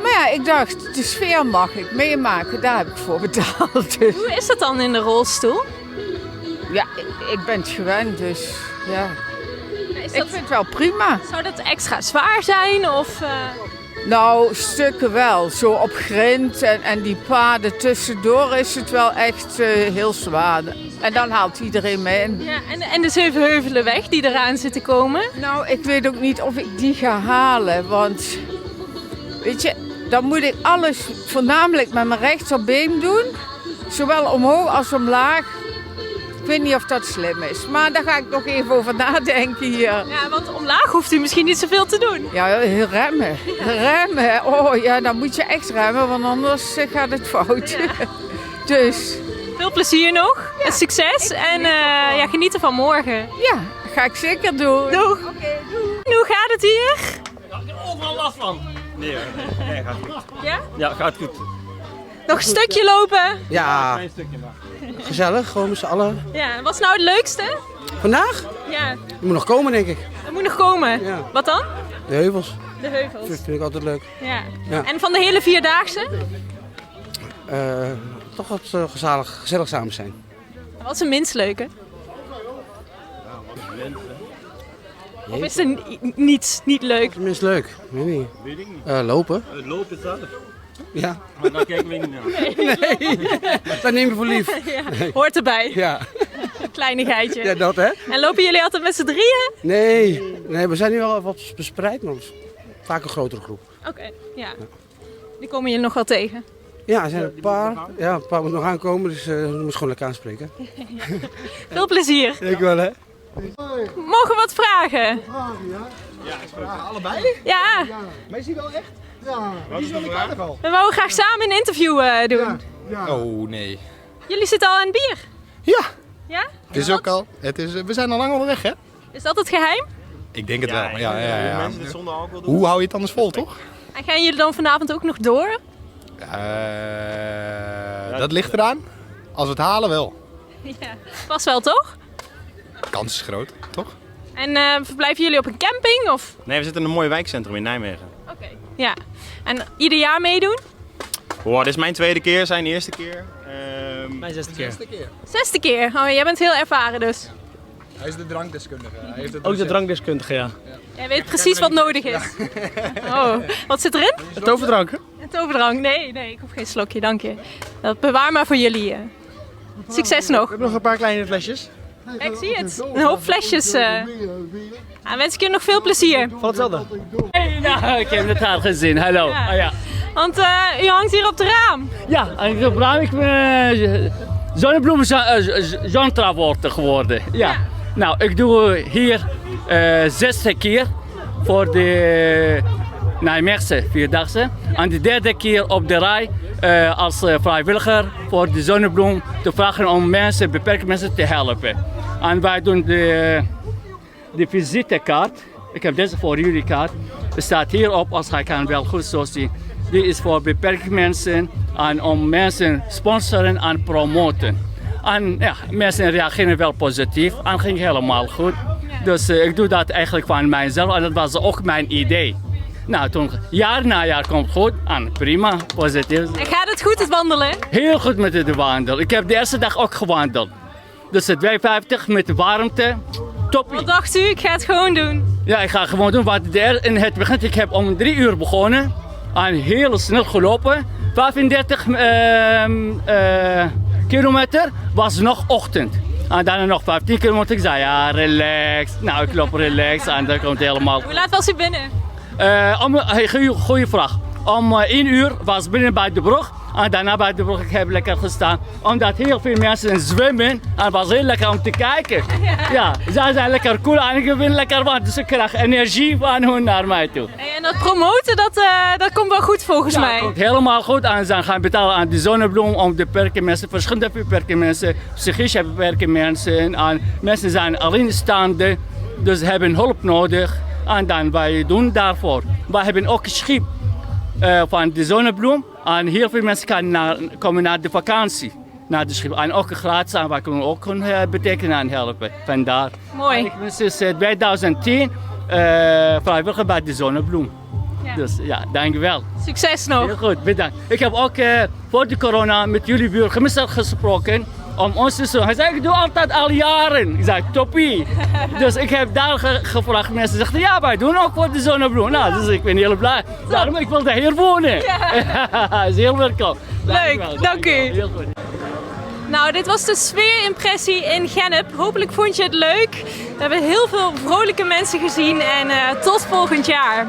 Speaker 17: Maar ja, ik dacht, de sfeer mag ik meemaken, daar heb ik voor betaald. Dus.
Speaker 1: Hoe is dat dan in de rolstoel?
Speaker 17: Ja, ik ben het gewend, dus ja. Ik vind het wel prima.
Speaker 1: Zou dat extra zwaar zijn of...
Speaker 17: Nou, stukken wel. Zo op grind en die paden tussendoor is het wel echt heel zwaar. En dan haalt iedereen mee in.
Speaker 1: Ja, en de Zevenheuvelenweg die eraan zit te komen?
Speaker 17: Nou, ik weet ook niet of ik die ga halen, want... Weet je, dan moet ik alles voornamelijk met mijn rechterbeen doen. Zowel omhoog als omlaag. Ik weet niet of dat slim is, maar daar ga ik nog even over nadenken hier.
Speaker 1: Ja, want omlaag hoeft u misschien niet zoveel te doen.
Speaker 17: Ja, remmen. Remmen. Oh ja, dan moet je echt remmen, want anders gaat het fout. Ja. Dus.
Speaker 1: Veel plezier nog. Ja. Succes en geniet ervan morgen.
Speaker 17: Ja, dat ga ik zeker doen.
Speaker 1: Doeg.
Speaker 17: Oké, doeg.
Speaker 1: En hoe gaat het hier?
Speaker 5: Ik heb er overal last van. Nee, gaat goed.
Speaker 1: Ja?
Speaker 5: Ja, gaat goed.
Speaker 1: Nog een stukje lopen?
Speaker 20: Ja,
Speaker 5: een klein stukje maar.
Speaker 20: Gezellig, gewoon met z'n allen.
Speaker 1: Ja, wat is nou het leukste?
Speaker 20: Vandaag?
Speaker 1: Ja.
Speaker 20: Je moet nog komen, denk ik.
Speaker 1: Dat moet nog komen.
Speaker 20: Ja.
Speaker 1: Wat dan?
Speaker 20: De heuvels.
Speaker 1: De heuvels.
Speaker 20: Dat vind ik altijd leuk.
Speaker 1: Ja.
Speaker 20: Ja.
Speaker 1: En van de hele 4-daagse?
Speaker 20: Toch wat gezellig samen zijn.
Speaker 1: Wat is het minst leuke? Of is het niet leuk?
Speaker 20: Wat is het minst leuk? Weet niet.
Speaker 5: Weet ik niet.
Speaker 20: Lopen.
Speaker 5: Lopen zelf.
Speaker 20: Ja.
Speaker 5: Maar daar kijken we niet naar.
Speaker 20: Nee, dat neem je voor lief.
Speaker 1: Ja, hoort erbij.
Speaker 20: Ja.
Speaker 1: Kleinigheidje.
Speaker 20: Ja, dat hè.
Speaker 1: En lopen jullie altijd met z'n drieën?
Speaker 20: Nee, we zijn nu wel wat bespreid, maar vaak een grotere groep.
Speaker 1: Oké, ja. Die komen jullie nog wel tegen?
Speaker 20: Ja, er zijn een paar. Ja, een paar moeten nog aankomen, dus we moeten gewoon lekker aanspreken.
Speaker 1: Veel plezier.
Speaker 20: Ik wel hè.
Speaker 1: Mogen we wat vragen?
Speaker 5: Ja, vragen allebei?
Speaker 1: Ja.
Speaker 20: Maar is die wel echt?
Speaker 12: Ja.
Speaker 20: Wat is wel de carnaval?
Speaker 1: We wouden graag samen een interview doen.
Speaker 21: Oh nee.
Speaker 1: Jullie zitten al aan het bier?
Speaker 21: Ja.
Speaker 1: Ja?
Speaker 21: Het is ook al. We zijn al lang onderweg hè?
Speaker 1: Is dat het geheim?
Speaker 21: Ik denk het wel. Ja.
Speaker 5: Mensen dit zonder alcohol doen.
Speaker 21: Hoe hou je het anders vol toch?
Speaker 1: En gaan jullie dan vanavond ook nog door?
Speaker 21: Dat ligt eraan. Als we het halen wel.
Speaker 1: Ja, vast wel toch?
Speaker 21: De kans is groot, toch?
Speaker 1: En verblijven jullie op een camping? Of?
Speaker 2: Nee, we zitten in een mooi wijkcentrum in Nijmegen.
Speaker 1: Oké. Ja. En ieder jaar meedoen?
Speaker 2: Wow, dit is mijn tweede keer, zijn eerste keer.
Speaker 21: Mijn 6e keer.
Speaker 1: 6e keer? Oh, jij bent heel ervaren dus.
Speaker 21: Hij is de drankdeskundige. Hij heeft het
Speaker 5: Ook de drankdeskundige, ja.
Speaker 1: Jij weet precies wat nodig is. Oh, wat zit erin?
Speaker 5: Een toverdrank, hè?
Speaker 1: Een toverdrank? Nee, ik hoef geen slokje, dank je. Dat bewaar maar voor jullie. Succes nog.
Speaker 5: We hebben nog een paar kleine flesjes.
Speaker 1: Ik zie het. Een hoop flesjes. En wens ik je nog veel plezier.
Speaker 5: Van hetzelfde.
Speaker 11: Hey, nou, ik heb het haar gezien. Hallo.
Speaker 1: Ja.
Speaker 11: Ah, ja.
Speaker 1: Want u hangt hier op het raam.
Speaker 11: Ja, en op het raam ik ben zonnebloemen zonnetraworten geworden. Ja. Nou, ik doe hier 6e keer voor de Nijmeegse Vierdaagse. En de 3e keer op de rij als vrijwilliger voor de zonnebloem te vragen om mensen, beperkte mensen te helpen. En wij doen de visitekaart. Ik heb deze voor jullie kaart. Er staat hierop, als hij kan wel goed zo zien. Die is voor beperkte mensen en om mensen sponsoren en promoten. En ja, mensen reageren wel positief en ging helemaal goed. Dus ik doe dat eigenlijk van mijzelf en dat was ook mijn idee. Nou, toen jaar na jaar komt goed en prima, positief.
Speaker 1: En gaat het goed, het wandelen?
Speaker 11: Heel goed met de wandel. Ik heb de eerste dag ook gewandeld. Dus het 2,50 met de warmte, toppie.
Speaker 1: Wat dacht u? Ik ga het gewoon doen.
Speaker 11: Ja, ik ga gewoon doen wat in het begin. Ik heb om 3 uur begonnen en heel snel gelopen. 35 kilometer was nog ochtend. En daarna nog 15 kilometer. Ik zei ja, relax. Nou, ik loop relax en dat komt helemaal.
Speaker 1: Hoe laat was u binnen?
Speaker 11: Goeie vraag. Om 1 uur was binnen bij de brug. En daarna bij de brug ik heb lekker gestaan. Omdat heel veel mensen zwemmen. En het was heel lekker om te kijken. Ja, zij zijn lekker cool en ik ben lekker warm. Dus ik krijg energie van hun naar mij toe.
Speaker 1: En dat promoten, dat komt wel goed volgens mij.
Speaker 11: Dat komt helemaal goed. En ze gaan betalen aan de zonnebloem om de beperkte mensen, verschillende beperkte mensen, psychisch beperkte mensen. En mensen zijn alleenstaande, dus hebben hulp nodig. En dan wij doen daarvoor. Wij hebben ook een schip van de zonnebloem. En heel veel mensen komen naar de vakantie. Naar de schip. En ook gratis. En wij kunnen ook betekenen en helpen. Vandaar.
Speaker 1: Mooi.
Speaker 11: Ik ben sinds 2010 vrijwilliger bij de zonnebloem. Ja. Dus ja, dankjewel.
Speaker 1: Succes nog.
Speaker 11: Heel goed, bedankt. Ik heb ook voor de corona met jullie burgemeester gesproken. Om ons te doen. Hij zei, ik doe altijd al jaren. Ik zei, toppie. Dus ik heb daar gevraagd. Mensen zeggen, ja, wij doen ook voor de zonnebloem. Nou, dus ik ben heel blij. Daarom ik wilde hier wonen. Ja. Is heel welkom.
Speaker 1: Leuk, dank u.
Speaker 11: Heel goed.
Speaker 1: Nou, dit was de sfeerimpressie in Gennep. Hopelijk vond je het leuk. We hebben heel veel vrolijke mensen gezien en tot volgend jaar.